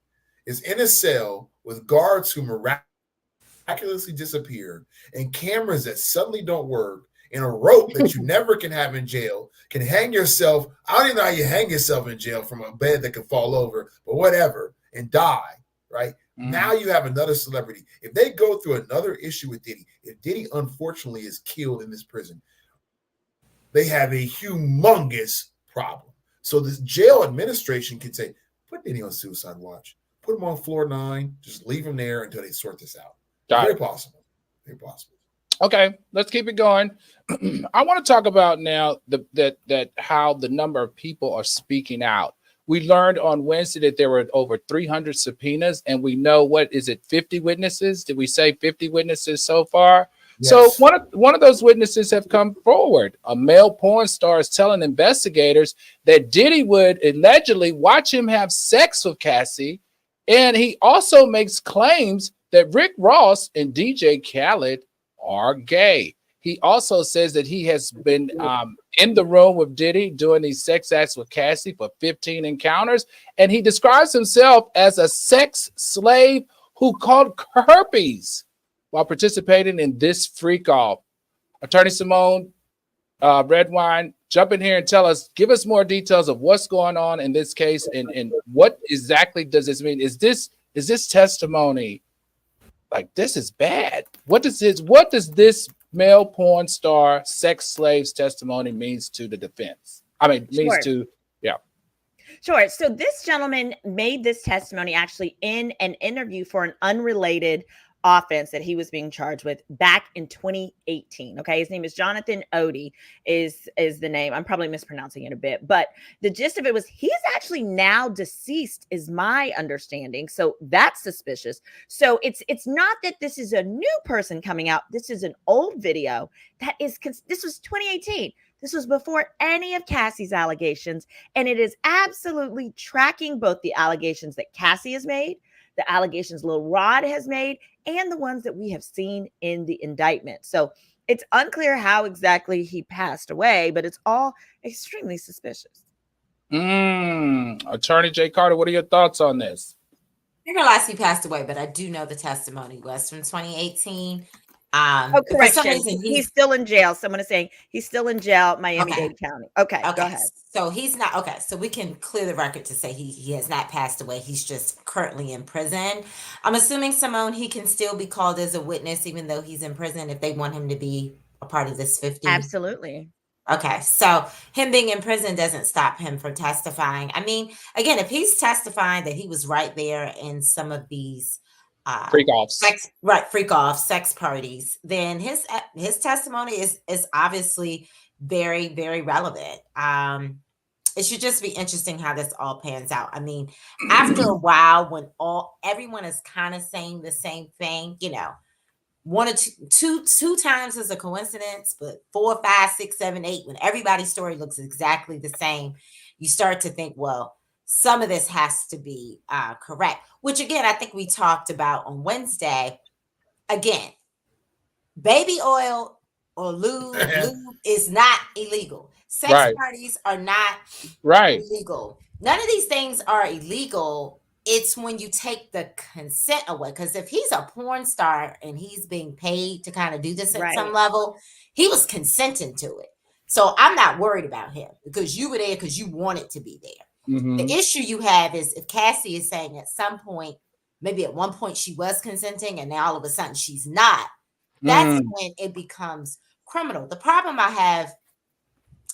S4: is in a cell with guards who miraculously disappear and cameras that suddenly don't work and a rope that you never can have in jail, can hang yourself. I don't even know how you hang yourself in jail from a bed that can fall over, but whatever, and die, right? Mm-hmm. Now you have another celebrity. If they go through another issue with Diddy, if Diddy unfortunately is killed in this prison, they have a humongous problem. So this jail administration can say, put Diddy on suicide watch, put him on floor 9, just leave him there until they sort this out. Very possible. Very possible.
S1: Okay, let's keep it going. I want to talk about now that how the number of people are speaking out. We learned on Wednesday that there were over 300 subpoenas, and we know, 50 witnesses? Did we say 50 witnesses so far? Yes. So one of those witnesses have come forward. A male porn star is telling investigators that Diddy would allegedly watch him have sex with Cassie, and he also makes claims that Rick Ross and DJ Khaled are gay. He also says that he has been in the room with Diddy doing these sex acts with Cassie for 15 encounters, and he describes himself as a sex slave who caught herpes while participating in this freak off. Attorney Symone Redwine, jump in here and give us more details of what's going on in this case and what exactly does this mean? Is this testimony like this is bad? What does this male porn star sex slave's testimony means to the defense?
S5: Sure. So this gentleman made this testimony actually in an interview for an unrelated offense that he was being charged with back in 2018. Okay. His name is Jonathan Odie is the name. I'm probably mispronouncing it a bit, but the gist of it was he's actually now deceased is my understanding. So that's suspicious. So it's not that this is a new person coming out. This is an old video this was 2018. This was before any of Cassie's allegations. And it is absolutely tracking both the allegations that Cassie has made, the allegations Lil Rod has made, and the ones that we have seen in the indictment. So it's unclear how exactly he passed away, but it's all extremely suspicious.
S1: Attorney Jay Carter, what are your thoughts on this?
S2: I realize he passed away, but I do know the testimony was from 2018.
S5: Correction. He's still in jail. Someone is saying he's still in jail, Miami-Dade County. Okay, go ahead.
S2: So he's not, okay. So we can clear the record to say he has not passed away. He's just currently in prison. I'm assuming, Symone, he can still be called as a witness, even though he's in prison, if they want him to be a part of this 50.
S5: Absolutely.
S2: Okay. So him being in prison doesn't stop him from testifying. I mean, again, if he's testifying that he was right there in some of these
S1: freak offs,
S2: sex parties, then his testimony is obviously very, very relevant. It should just be interesting how this all pans out. I mean, after a while, when everyone is kind of saying the same thing, one or two times is a coincidence, but 4, 5, 6, 7, 8, when everybody's story looks exactly the same, you start to think, well, some of this has to be correct, which again, I think we talked about on Wednesday. Again, baby oil or lube is not illegal. Sex parties are not illegal. None of these things are illegal. It's when you take the consent away. Because if he's a porn star and he's being paid to kind of do this at some level, he was consenting to it. So I'm not worried about him because you were there because you wanted to be there. Mm-hmm. The issue you have is if Cassie is saying at some point, maybe at one point she was consenting and now all of a sudden she's not, that's when it becomes criminal. The problem I have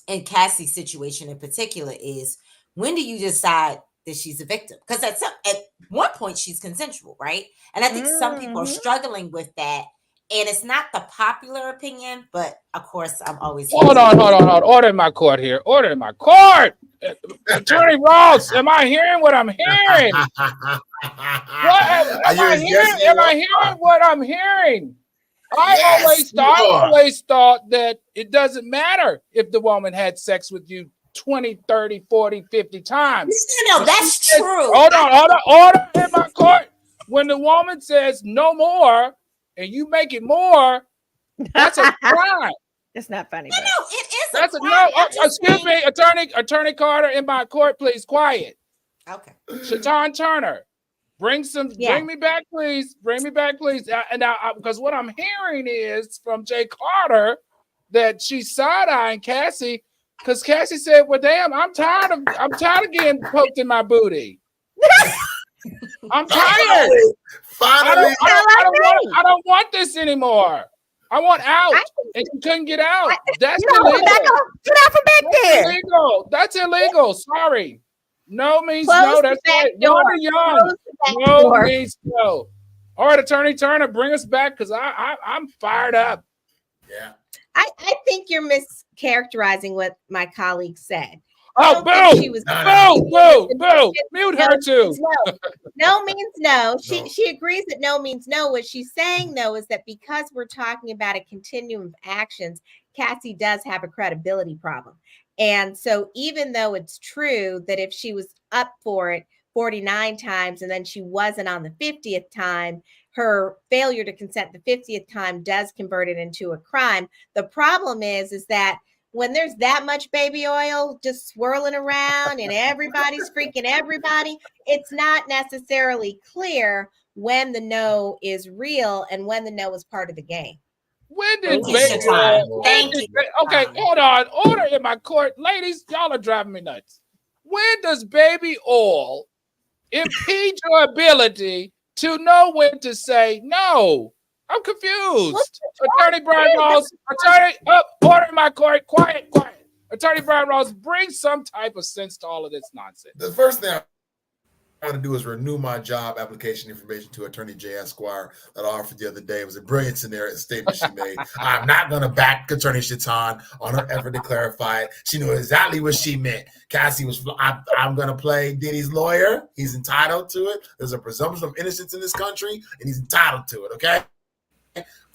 S2: in Cassie's situation in particular is when do you decide that she's a victim? Because at one point she's consensual, right? And I think some people are struggling with that. And it's not the popular opinion, but of course, I'm always...
S1: Hold on. Order in my court here. Order in my court. Attorney Ross, am I hearing what I'm hearing? Am I hearing what I'm hearing?
S4: Yes, you are.
S1: always thought that it doesn't matter if the woman had sex with you 20, 30, 40, 50 times.
S2: No, that's true.
S1: Hold on. Order in my court. When the woman says no more and you make it more, that's a crime.
S5: It's not funny.
S2: No, it is
S1: That's
S2: a crime.
S1: excuse me, Attorney Carter in my court, please, quiet.
S2: Okay.
S1: Shatan Turner, bring me back, please. Bring me back, please. And now, because what I'm hearing is from Jay Carter that she's side-eyeing Cassie, because Cassie said, "Well, damn, I'm tired of getting poked in my booty. I'm tired.
S4: Finally,
S1: I don't want this anymore. I want out." And you couldn't get out. That's illegal.
S5: Get out from back there.
S1: Illegal. That's illegal. Sorry. No means
S3: Close
S1: no. That's
S3: the back
S1: right.
S3: door.
S1: Wanda Young. No means no. All right, Attorney Turner, bring us back because I'm fired up.
S4: Yeah.
S3: I think you're mischaracterizing what my colleague said.
S1: Oh, boo! Boo! Mute her too.
S3: No means no. She agrees that no means no. What she's saying, though, is that because we're talking about a continuum of actions, Cassie does have a credibility problem. And so even though it's true that if she was up for it 49 times and then she wasn't on the 50th time, her failure to consent the 50th time does convert it into a crime. The problem is that when there's that much baby oil just swirling around and everybody's freaking everybody, it's not necessarily clear when the no is real and when the no is part of the game.
S1: When did
S2: baby oil? Thank you.
S1: Okay, hold on. Order in my court. Ladies, y'all are driving me nuts. When does baby oil impede your ability to know when to say no? I'm confused. Attorney Brion Rawls, order in my court. Quiet. Attorney Brion Rawls, bring some type of sense to all of this nonsense.
S4: The first thing I want to do is renew my job application information to Attorney J. Esquire that I offered the other day. It was a brilliant scenario statement she made. I'm not going to back Attorney Shatan on her effort to clarify it. She knew exactly what she meant. Cassie was, I'm going to play Diddy's lawyer. He's entitled to it. There's a presumption of innocence in this country, and he's entitled to it, okay?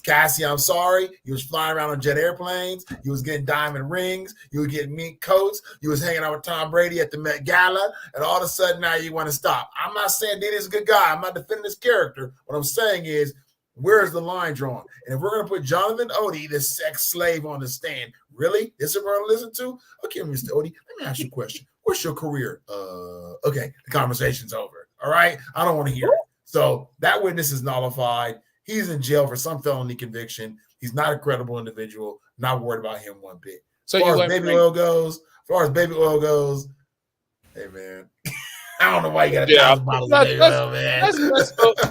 S4: Cassie, I'm sorry. You was flying around on jet airplanes. You was getting diamond rings. You were getting mink coats. You was hanging out with Tom Brady at the Met Gala. And all of a sudden now you want to stop. I'm not saying Diddy's a good guy. I'm not defending his character. What I'm saying is, where's the line drawn? And if we're going to put Jonathan Odie, this sex slave, on the stand, really? This is what we're going to listen to? Okay, Mr. Odie, let me ask you a question. What's your career? Okay, the conversation's over. All right? I don't want to hear it. So that witness is nullified. He's in jail for some felony conviction. He's not a credible individual. Not worried about him one bit.
S1: So
S4: as far as baby oil goes, hey man, I don't know why you got 1,000 bottles of baby oil, man.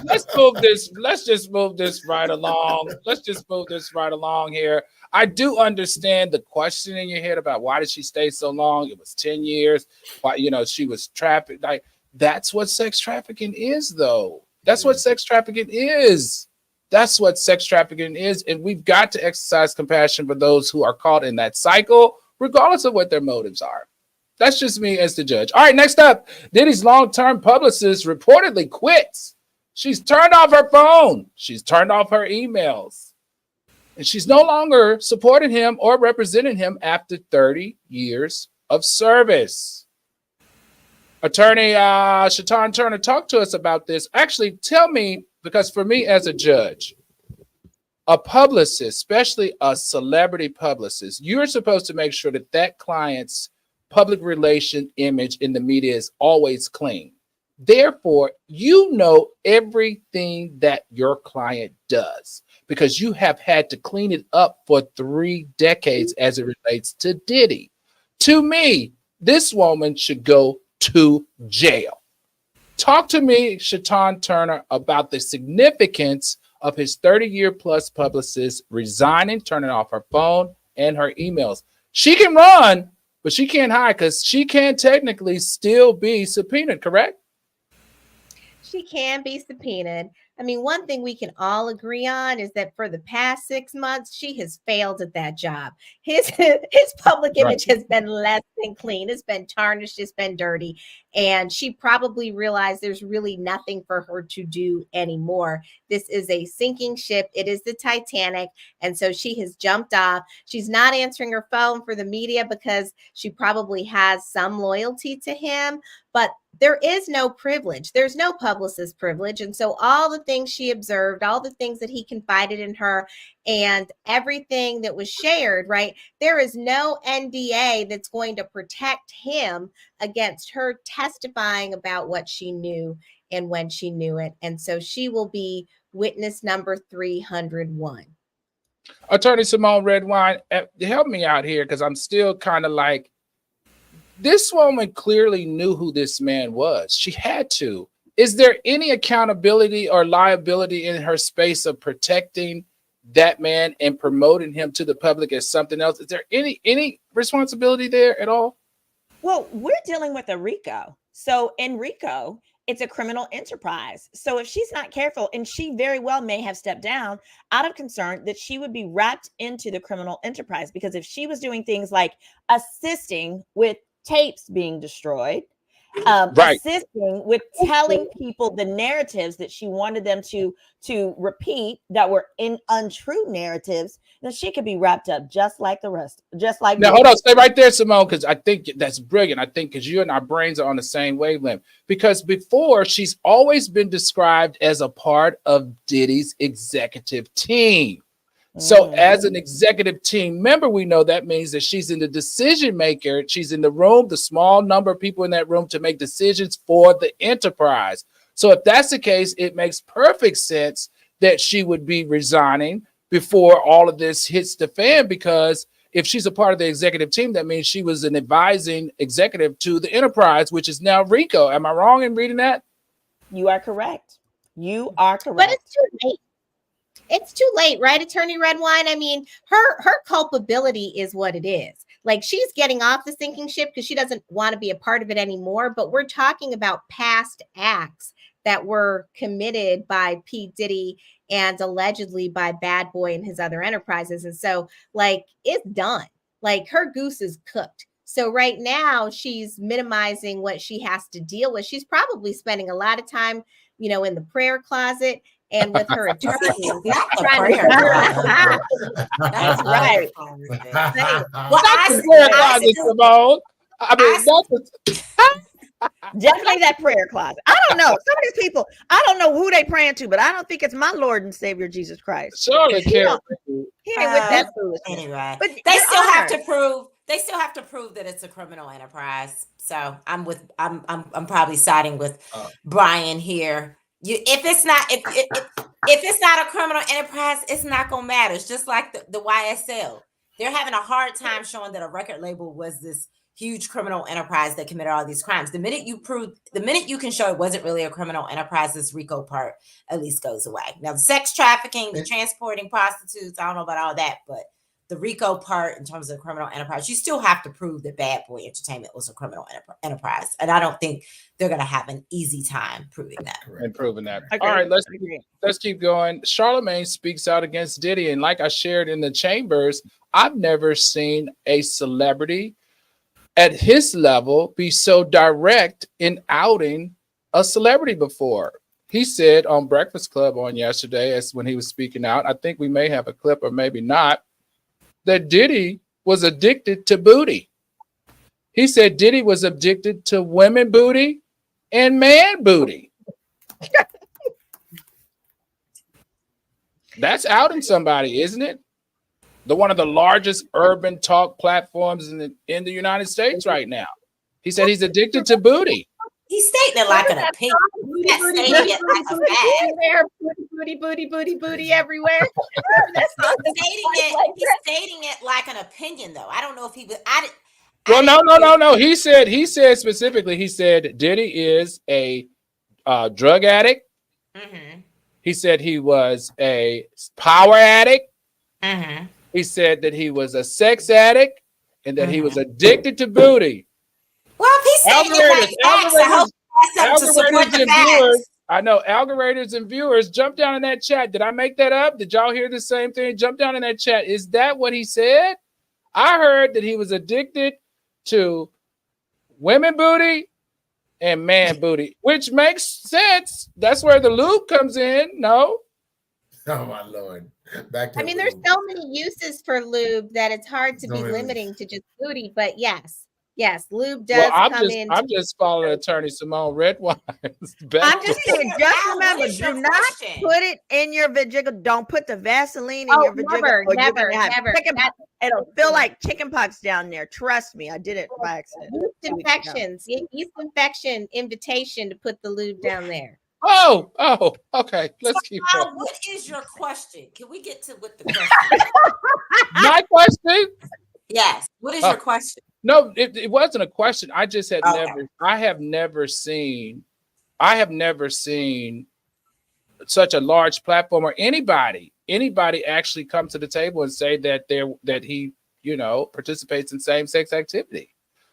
S1: Let's move this. Let's just move this right along. Let's just move this right along here. I do understand the question in your head about why did she stay so long? It was 10 years. Why, she was trafficked. Like, that's what sex trafficking is, though. That's what sex trafficking is. That's what sex trafficking is. And we've got to exercise compassion for those who are caught in that cycle, regardless of what their motives are. That's just me as the judge. All right, next up, Diddy's long-term publicist reportedly quits. She's turned off her phone. She's turned off her emails. And she's no longer supporting him or representing him after 30 years of service. Attorney Shatan Turner, talk to us about this. Actually, tell me, because for me as a judge, a publicist, especially a celebrity publicist, you're supposed to make sure that that client's public relation image in the media is always clean. Therefore, you know everything that your client does because you have had to clean it up for 3 decades as it relates to Diddy. To me, this woman should go to jail. Talk to me, Shatan Turner, about the significance of his 30-year plus publicist resigning, turning off her phone and her emails. She can run, but she can't hide because she can technically still be subpoenaed, correct?
S3: She can be subpoenaed, I mean, one thing we can all agree on is that for the past 6 months, she has failed at that job. His public image has been less than clean. It's been tarnished. It's been dirty. And she probably realized there's really nothing for her to do anymore. This is a sinking ship. It is the Titanic. And so she has jumped off. She's not answering her phone for the media because she probably has some loyalty to him. But there is no privilege. There's no publicist privilege. And so all the things she observed, all the things that he confided in her, and everything that was shared, right? There is no NDA that's going to protect him against her testifying about what she knew and when she knew it. And so she will be witness number 301.
S1: Attorney Symone Redwine, help me out here because I'm still kind of like, this woman clearly knew who this man was. She had to. Is there any accountability or liability in her space of protecting that man and promoting him to the public as something else? Is there any responsibility there at all?
S5: Well, we're dealing with a RICO. So in RICO, it's a criminal enterprise. So if she's not careful, and she very well may have stepped down out of concern that she would be wrapped into the criminal enterprise, because if she was doing things like assisting with tapes being destroyed, assisting with telling people the narratives that she wanted them to repeat that were in untrue narratives, then she could be wrapped up just like the rest. Just like
S1: now, hold on, stay right there, Symone, because I think that's brilliant. I think because you and our brains are on the same wavelength. Because before, she's always been described as a part of Diddy's executive team. So as an executive team member, we know that means that she's in the decision maker. She's in the room, the small number of people in that room to make decisions for the enterprise. So if that's the case, it makes perfect sense that she would be resigning before all of this hits the fan, because if she's a part of the executive team, that means she was an advising executive to the enterprise, which is now RICO. Am I wrong in reading that?
S5: You are correct. You are correct.
S3: But it's too late. It's too late, right, Attorney Redwine? I mean, her culpability is what it is. Like, she's getting off the sinking ship because she doesn't want to be a part of it anymore. But we're talking about past acts that were committed by P. Diddy and allegedly by Bad Boy and his other enterprises. And so, like, it's done. Like, her goose is cooked. So right now, she's minimizing what she has to deal with. She's probably spending a lot of time, you know, in the prayer closet and with her attorney.
S2: That's right.
S5: Definitely that prayer closet. I don't know. Some of these people, I don't know who they praying to, but I don't think it's my Lord and Savior Jesus Christ.
S1: Surely,
S5: he ain't with that foolishness.
S2: Anyway,
S5: but
S2: they still have to prove. They still have to prove that it's a criminal enterprise. So I'm probably siding with Brion here. If it's not a criminal enterprise, it's not gonna matter. It's just like the YSL. They're having a hard time showing that a record label was this huge criminal enterprise that committed all these crimes. The minute you can show it wasn't really a criminal enterprise, this RICO part at least goes away. Now the sex trafficking, the transporting prostitutes, I don't know about all that, but the RICO part in terms of criminal enterprise, you still have to prove that Bad Boy Entertainment was a criminal enterprise. And I don't think they're going to have an easy time proving that.
S1: And proving that. Okay. All right, let's keep going. Charlamagne speaks out against Diddy. And like I shared in the chambers, I've never seen a celebrity at his level be so direct in outing a celebrity before. He said on Breakfast Club on yesterday, as when he was speaking out, I think we may have a clip or maybe not, that Diddy was addicted to booty. He said Diddy was addicted to women booty and man booty. That's outing somebody, isn't it? One of the largest urban talk platforms in the United States right now. He said he's addicted to booty.
S2: He's stating it like an opinion. He's stating it like a fact.
S3: Booty everywhere.
S2: He's stating it like an opinion, though. I don't know if he was.
S1: No. He said specifically. He said Diddy is a drug addict. Mm-hmm. He said he was a power addict. Mm-hmm. He said that he was a sex addict and that he was addicted to booty.
S2: Well, if he's saying it like facts, I hope that's something to support the facts.
S1: I know algoritmos and viewers, jump down in that chat. Did I make that up? Did y'all hear the same thing? Jump down in that chat. Is that what he said? I heard that he was addicted to women booty and man booty, which makes sense. That's where the lube comes in. No?
S4: Oh my Lord. Back to
S3: I mean, there's so many uses for lube that it's hard to be limiting to just booty, but yes, lube does come in.
S1: I'm just following attorney Symone Redwine.
S5: I'm just saying, just remember, do not put it in your vajigga. Don't put the Vaseline in your vajigga.
S3: Never.
S5: It'll feel like chicken pox down there. Trust me, I did it by accident.
S3: Yeast infection invitation to put the lube down there.
S1: Oh, okay. Let's keep going.
S2: What is your question? Can we get to what the question?
S1: My question?
S2: Yes. What is your question?
S1: No, it wasn't a question. I just had I have never seen such a large platform or anybody actually come to the table and say that he, participates in same-sex activity.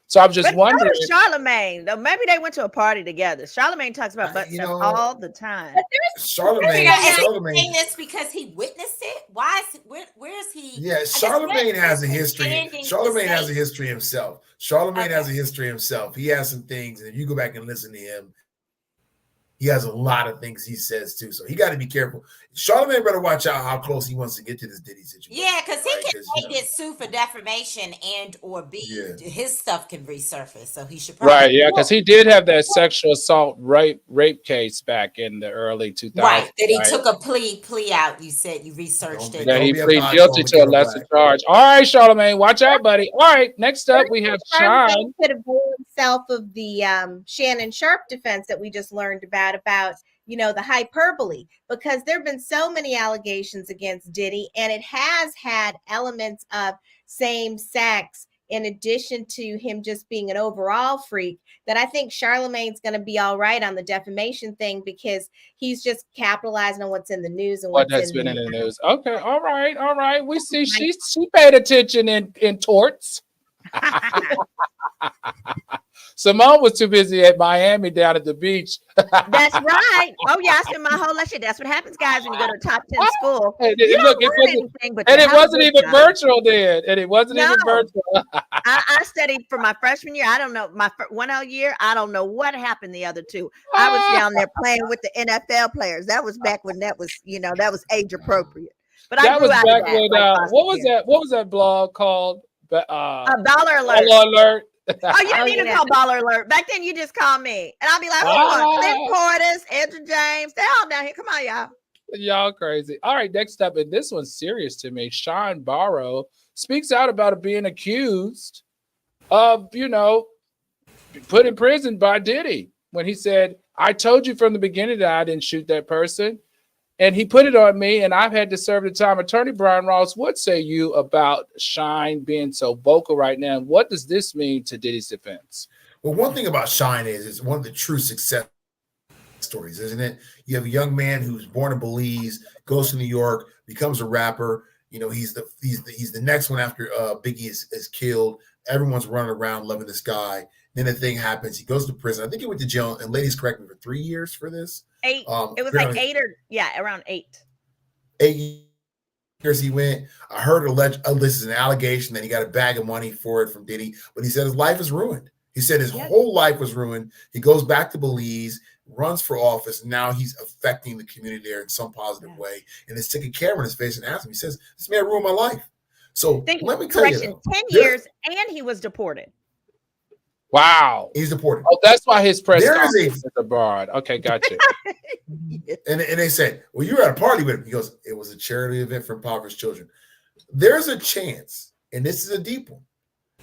S1: So I'm just wondering.
S5: Charlamagne, though, maybe they went to a party together. Charlamagne talks about butt stuff all the time.
S4: Charlamagne
S2: saying this because he witnessed it. Why is where is he?
S4: Yeah, Charlamagne has a history. Charlamagne has a history himself. Charlamagne has a history himself. He has some things, and if you go back and listen to him, he has a lot of things he says too. So he got to be careful. Charlamagne better watch out how close he wants to get to this Diddy situation.
S2: Yeah, because he can get sued for defamation and or his stuff can resurface. So he should probably
S1: because he did have that sexual assault rape case back in the early 2000s.
S2: Right, that he took a plea out. You said you researched it.
S1: That he pleaded guilty to a lesser charge. All right, Charlamagne, watch out, buddy. All right, next up we have Shyne.
S3: Could avail himself of the Shannon Sharpe defense that we just learned about the hyperbole, because there have been so many allegations against Diddy, and it has had elements of same sex in addition to him just being an overall freak, that I think Charlamagne's going to be all right on the defamation thing, because he's just capitalizing on what's in the news and
S1: what's been in the news. Okay, all right. We see she paid attention in torts. Symone was too busy at Miami down at the beach.
S5: That's right. Oh yeah, I spent my whole life. That's what happens, guys, when you go to a top 10 school.
S1: It wasn't even virtual then. And it wasn't even virtual.
S5: I studied for my freshman year. I don't know, my 1 whole year. I don't know what happened the other two. I was down there playing with the NFL players. That was back when that was, that was age appropriate. But
S1: that
S5: I grew
S1: was
S5: out
S1: back
S5: of that.
S1: when what was that? What was that blog called?
S5: Baller Alert.
S1: Baller Alert.
S5: Oh, you don't need to call Baller Alert. Back then, you just call me, and I'll be like, Clint Portis, Andrew James, they're all down here. Come on, y'all.
S1: Y'all crazy. All right, next up, and this one's serious to me. Shyne Barrow speaks out about being accused of, put in prison by Diddy, when he said, I told you from the beginning that I didn't shoot that person. And he put it on me, and I've had to serve the time. Attorney Brion Ross, what say you about Shyne being so vocal right now? And what does this mean to Diddy's defense?
S4: Well, one thing about Shyne is it's one of the true success stories, isn't it? You have a young man who's born in Belize, goes to New York, becomes a rapper. He's the next one after Biggie is killed. Everyone's running around loving this guy. Then the thing happens. He goes to prison. I think he went to jail, and ladies, correct me, for 3 years for this.
S5: 8. It was like 8 around 8.
S4: 8 years he went. I heard this is an allegation that he got a bag of money for it from Diddy, but he said his life is ruined. He said his whole life was ruined. He goes back to Belize, runs for office. And now he's affecting the community there in some positive way. And they stick a camera in his face and ask him. He says, "This man ruined my life." So let me tell you,
S5: 10 years, and he was deported.
S1: Wow.
S4: He's deported.
S1: Oh, that's why his press conference is abroad. Okay, gotcha.
S4: And they said, well, you were at a party with him. He goes, it was a charity event for impoverished children. There's a chance, and this is a deep one,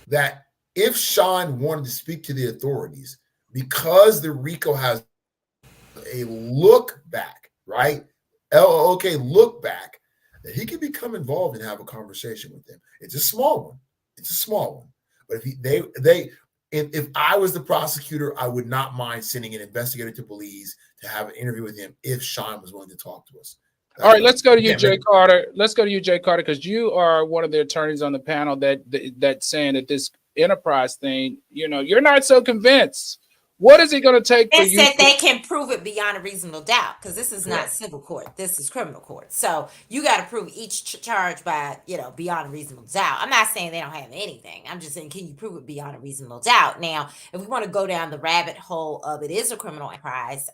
S4: that if Shyne wanted to speak to the authorities, because the RICO has a look back, right? LOK look back, that he can become involved and have a conversation with them. It's a small one. But if I was the prosecutor, I would not mind sending an investigator to Belize to have an interview with him if Shyne was willing to talk to us.
S1: All right, let's go to you, Jay Carter. Let's go to you, Jay Carter, because you are one of the attorneys on the panel that's saying that this enterprise thing, you're not so convinced. What is it going to take for
S2: It
S1: you?
S2: said they can prove it beyond a reasonable doubt because this is not civil court. This is criminal court. So you got to prove each charge by, beyond a reasonable doubt. I'm not saying they don't have anything. I'm just saying, can you prove it beyond a reasonable doubt? Now, if we want to go down the rabbit hole of it is a criminal enterprise,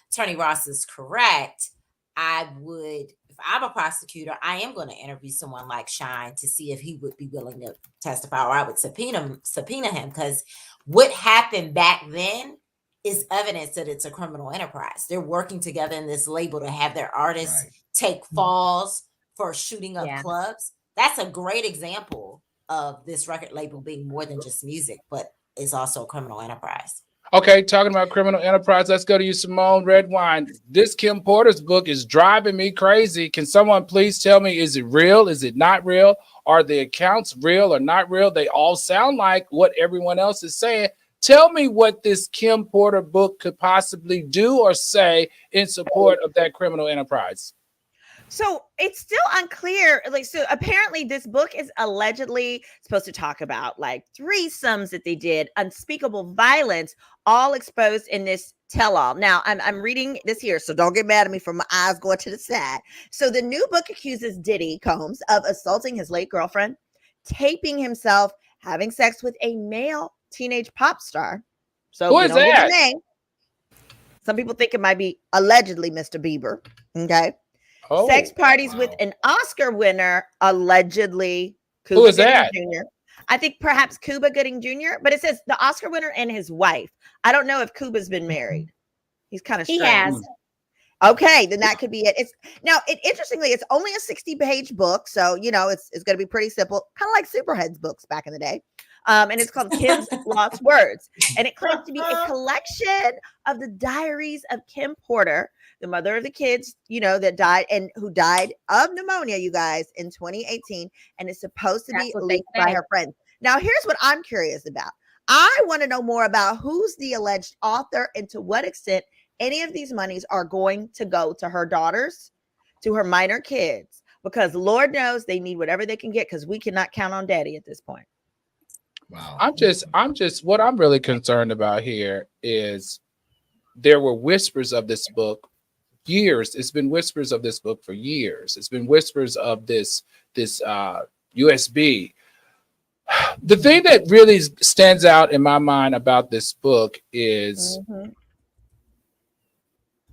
S2: Attorney Ross is correct. I would, if I'm a prosecutor, I am going to interview someone like Shyne to see if he would be willing to testify, or I would subpoena him, because what happened back then is evidence that it's a criminal enterprise. They're working together in this label to have their artists take falls for shooting up clubs. That's a great example of this record label being more than just music, but is also a criminal enterprise.
S1: Okay, talking about criminal enterprise, let's go to you, Symone Redwine. This Kim Porter's book is driving me crazy. Can someone please tell me, is it real? Is it not real? Are the accounts real or not real? They all sound like what everyone else is saying. Tell me what this Kim Porter book could possibly do or say in support of that criminal enterprise.
S5: So it's still unclear. So apparently this book is allegedly supposed to talk about like threesomes that they did, unspeakable violence, all exposed in this tell-all. Now I'm reading this here, so don't get mad at me for my eyes going to the side. So the new book accuses Diddy Combs of assaulting his late girlfriend, taping himself having sex with a male teenage pop star. So
S1: who is that?
S5: Name. Some people think it might be allegedly Mr. Bieber. Okay. Sex parties with an Oscar winner, allegedly.
S1: Who is that?
S5: Jr. I think perhaps Cuba Gooding Jr., but it says the Oscar winner and his wife. I don't know if Cuba's been married. He's kind of strange.
S3: He has.
S5: Okay, then that could be it. Interestingly, it's only a 60-page book, so it's going to be pretty simple, kind of like Superhead's books back in the day. And it's called Kim's Lost Words, and it claims to be a collection of the diaries of Kim Porter, the mother of the kids, that died and who died of pneumonia, you guys, in 2018, and it's supposed to be leaked by her friends. Now, here's what I'm curious about. I want to know more about who's the alleged author and to what extent any of these monies are going to go to her daughters, to her minor kids, because Lord knows they need whatever they can get, because we cannot count on daddy at this point.
S1: Wow. I'm just what I'm really concerned about here is there were whispers of this book years. It's been whispers of this book for years. It's been whispers of this USB. The thing that really stands out in my mind about this book is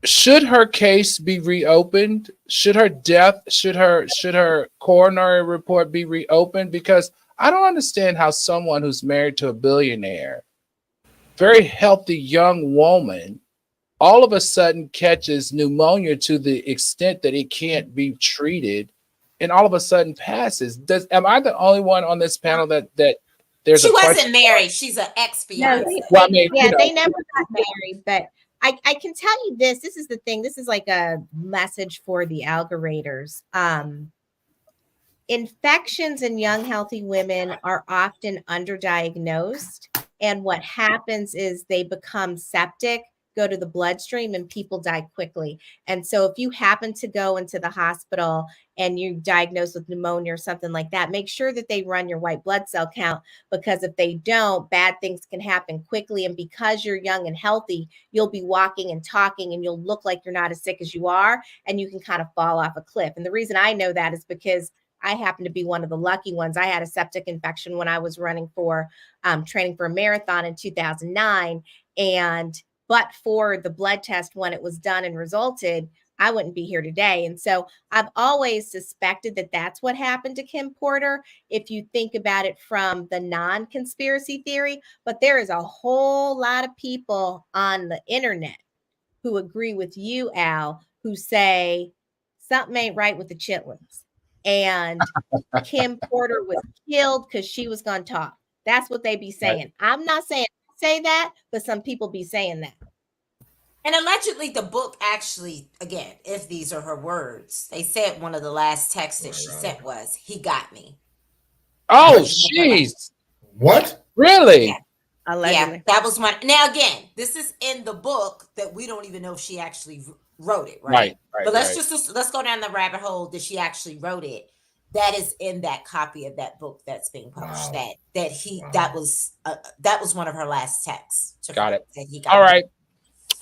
S1: should her case be reopened? Should her death, should her coronary report be reopened? Because I don't understand how someone who's married to a billionaire, very healthy young woman, all of a sudden catches pneumonia to the extent that it can't be treated, and all of a sudden passes. Am I the only one on this panel that there's
S2: she
S1: a
S2: wasn't married? She's an ex-fiance.
S3: No, they never got married, but I can tell you this. This is the thing. This is like a message for the algoriters. Infections in young, healthy women are often underdiagnosed. And what happens is they become septic, go to the bloodstream, and people die quickly. And so if you happen to go into the hospital and you're diagnosed with pneumonia or something like that, make sure that they run your white blood cell count, because if they don't, bad things can happen quickly. And because you're young and healthy, you'll be walking and talking and you'll look like you're not as sick as you are, and you can kind of fall off a cliff. And the reason I know that is because I happen to be one of the lucky ones. I had a septic infection when I was running for training for a marathon in 2009. But for the blood test, when it was done and resulted, I wouldn't be here today. And so I've always suspected that that's what happened to Kim Porter, if you think about it from the non-conspiracy theory. But there is a whole lot of people on the internet who agree with you, Al, who say something ain't right with the chitlins. And Kim Porter was killed because she was going to talk. That's what they be saying. Right. I'm not saying say that, but some people be saying that.
S2: And allegedly the book actually, again, if these are her words, they said one of the last texts that she sent was, "He got me."
S1: Oh, jeez.
S4: What?
S1: Really?
S2: Yeah. Allegedly. Yeah, that was one. Now, again, this is in the book that we don't even know if she actually wrote it, right? But let's go down the rabbit hole that she actually wrote it. that is in that copy of that book that's being published.
S4: Wow.
S2: That was one of her last texts.
S1: Got it.
S2: That he got.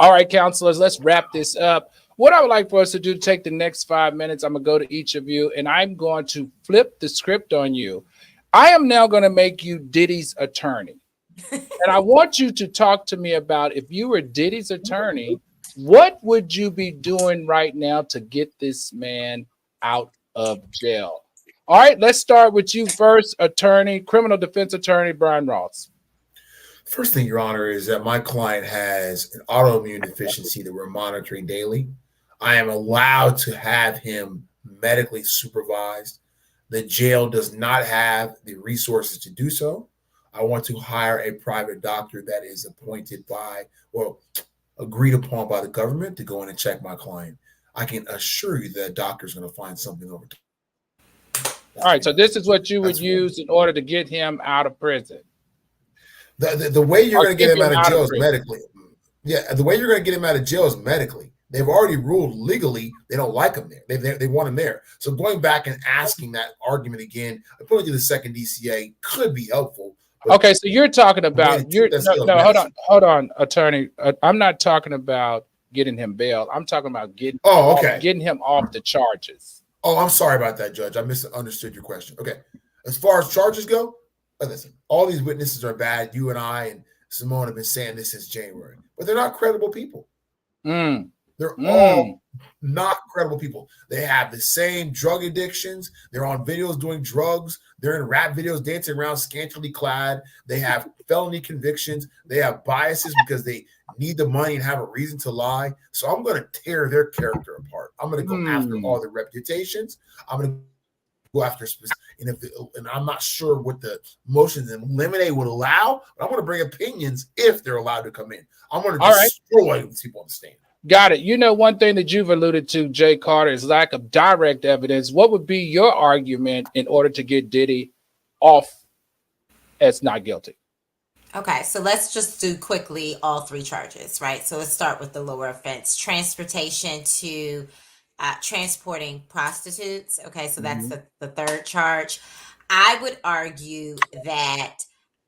S1: All right, counselors, let's wrap this up. What I would like for us to do, take the next 5 minutes, I'm going to go to each of you, and I'm going to flip the script on you. I am now going to make you Diddy's attorney. And I want you to talk to me about, if you were Diddy's attorney, what would you be doing right now to get this man out of jail? All right, let's start with you first, attorney, criminal defense attorney, Brion Ross.
S4: First thing, Your Honor, is that my client has an autoimmune deficiency that we're monitoring daily. I am allowed to have him medically supervised. The jail does not have the resources to do so. I want to hire a private doctor that is appointed by, or agreed upon by the government, to go in and check my client. I can assure you that doctor is going to find something over time.
S1: All right, so this is what you would use in order to get him out of prison.
S4: The way you're going to get him out of jail is medically. Yeah, the way you're going to get him out of jail is medically. They've already ruled legally they don't like him there. They want him there. So going back and asking that argument again, according to the second DCA, could be helpful.
S1: Okay, so you're talking about hold on, attorney. I'm not talking about getting him bail. I'm talking about getting him off the charges.
S4: Oh, I'm sorry about that, Judge. I misunderstood your question. Okay, as far as charges go, listen, all these witnesses are bad. You and I and Symone have been saying this since January, but they're not credible people. They're all not credible people. They have the same drug addictions. They're on videos doing drugs. They're in rap videos dancing around scantily clad. They have felony convictions. They have biases because they need the money and have a reason to lie. So I'm going to tear their character apart. I'm going to go after all their reputations. I'm going to go after specific, and I'm not sure what the motions in limine would allow, but I'm going to bring opinions if they're allowed to come in. I'm going to destroy people on the stand.
S1: Got it. You know, one thing that you've alluded to, Jay Carter, is lack of direct evidence. What would be your argument in order to get Diddy off as not guilty?
S2: Okay, so let's just do quickly all three charges, right? So let's start with the lower offense, transportation to transporting prostitutes. Okay, so that's the third charge. I would argue that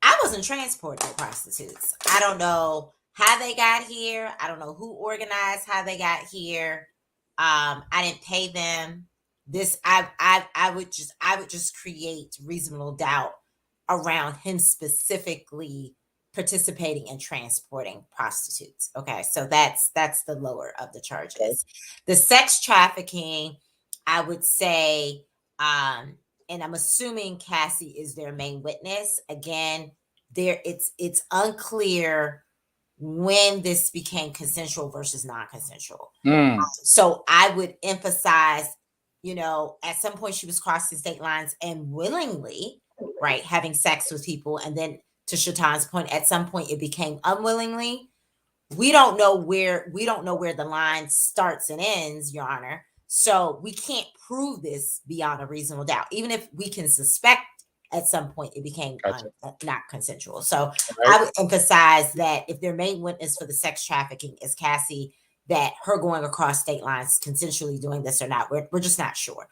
S2: I wasn't transporting prostitutes. I don't know how they got here. I don't know who organized how they got here. I didn't pay them. I would just create reasonable doubt around him specifically participating in transporting prostitutes. Okay, so that's the lower of the charges. The sex trafficking, I would say, and I'm assuming Cassie is their main witness. Again, it's unclear when this became consensual versus non-consensual. So I would emphasize, at some point she was crossing state lines and willingly, right, having sex with people. And then to Shatan's point, at some point it became unwillingly. We don't know where the line starts and ends, Your Honor. So we can't prove this beyond a reasonable doubt, even if we can suspect at some point it became not consensual. So I would emphasize that if their main witness for the sex trafficking is Cassie, that her going across state lines consensually doing this or not, we're just not sure.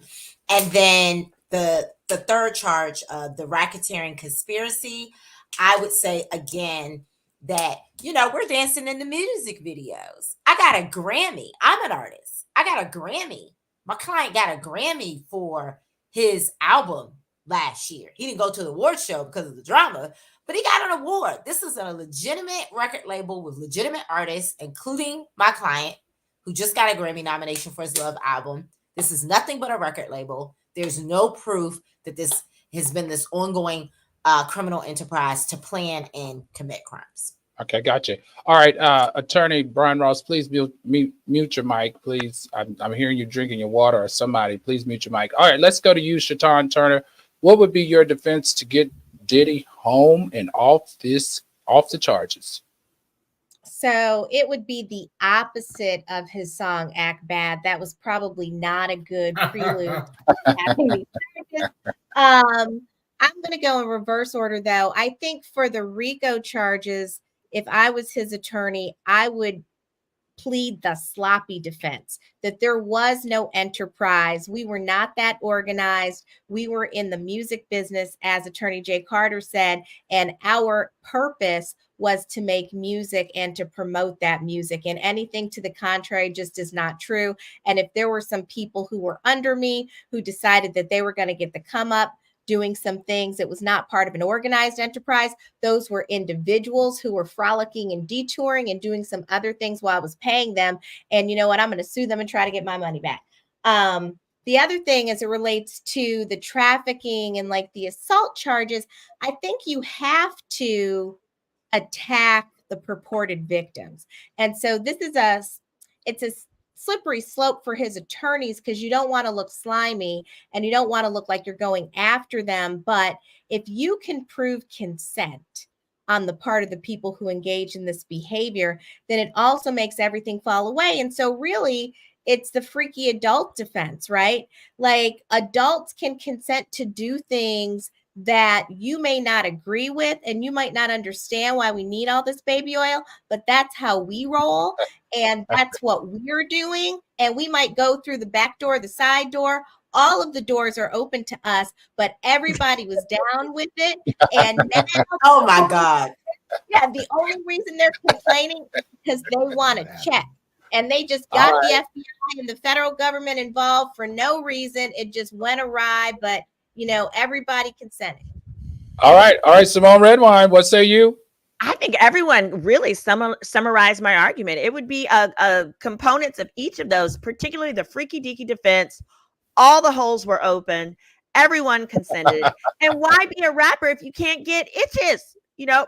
S2: And then the third charge of the racketeering conspiracy, I would say again that, we're dancing in the music videos. I got a Grammy. I'm an artist. I got a Grammy. My client got a Grammy for his album last year. He didn't go to the award show because of the drama, but he got an award. This is a legitimate record label with legitimate artists, including my client, who just got a Grammy nomination for his Love album. This is nothing but a record label. There's no proof that this has been this ongoing criminal enterprise to plan and commit crimes.
S1: Okay, gotcha. All right, Attorney Brion Ross, please mute your mic, please. I'm hearing you drinking your water, or somebody, please mute your mic. All right, let's go to you, Shatan Turner. What would be your defense to get Diddy home and off the charges?
S3: So it would be the opposite of his song Act Bad. That was probably not a good prelude. I'm going to go in reverse order, though. I think for the RICO charges, if I was his attorney, I would plead the sloppy defense, that there was no enterprise. We were not that organized. We were in the music business, as Attorney Jay Carter said, and our purpose was to make music and to promote that music. And anything to the contrary just is not true. And if there were some people who were under me who decided that they were going to get the come up doing some things that was not part of an organized enterprise, those were individuals who were frolicking and detouring and doing some other things while I was paying them. And you know what? I'm going to sue them and try to get my money back. The other thing, as it relates to the trafficking and like the assault charges, I think you have to attack the purported victims. And so this is it's a slippery slope for his attorneys, because you don't want to look slimy and you don't want to look like you're going after them. But if you can prove consent on the part of the people who engage in this behavior, then it also makes everything fall away. And so really, it's the freaky adult defense, right? Like, adults can consent to do things that you may not agree with, and you might not understand why we need all this baby oil, but that's how we roll, and that's what we're doing. And we might go through the back door, the side door. All of the doors are open to us, but everybody was down with it. And now,
S2: Oh my God.
S3: yeah, the only reason they're complaining is because they want to check. And they just got the FBI and the federal government involved for no reason. It just went awry, but you know, everybody consented.
S1: All right, Symone Redwine, what say you?
S5: I think everyone really summarized my argument. It would be components of each of those, particularly the freaky deaky defense. All the holes were open. Everyone consented. And why be a rapper if you can't get itches? You know,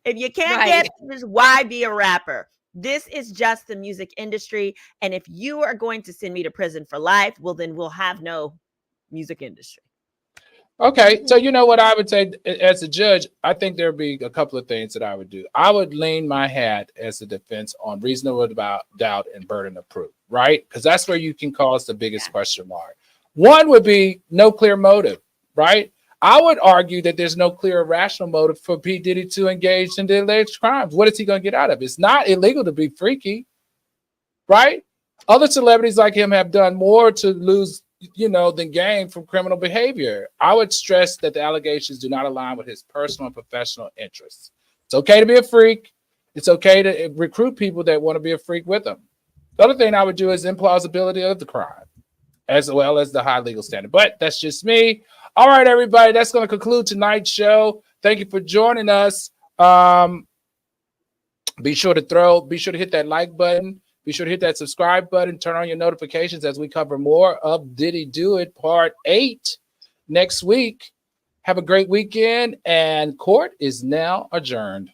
S5: if you can't get itches, why be a rapper? This is just the music industry. And if you are going to send me to prison for life, well, then we'll have no music industry.
S1: Okay, so you know what I would say as a judge, I think there'd be a couple of things that I would do. I would lean my hat as a defense on reasonable doubt and burden of proof, right? Because that's where you can cause the biggest question mark. One would be no clear motive, right? I would argue that there's no clear rational motive for P. Diddy to engage in the alleged crimes. What is he going to get out of it? It's not illegal to be freaky, right? Other celebrities like him have done more to lose, than gain from criminal behavior. I would stress that the allegations do not align with his personal and professional interests. It's okay to be a freak. It's okay to recruit people that want to be a freak with them. The other thing I would do is implausibility of the crime, as well as the high legal standard. But that's just me. All right, everybody, that's going to conclude tonight's show. Thank you for joining us. Be sure to hit that like button. Be sure to hit that subscribe button. Turn on your notifications as we cover more of Diddy Do It Part 8 next week. Have a great weekend, and court is now adjourned.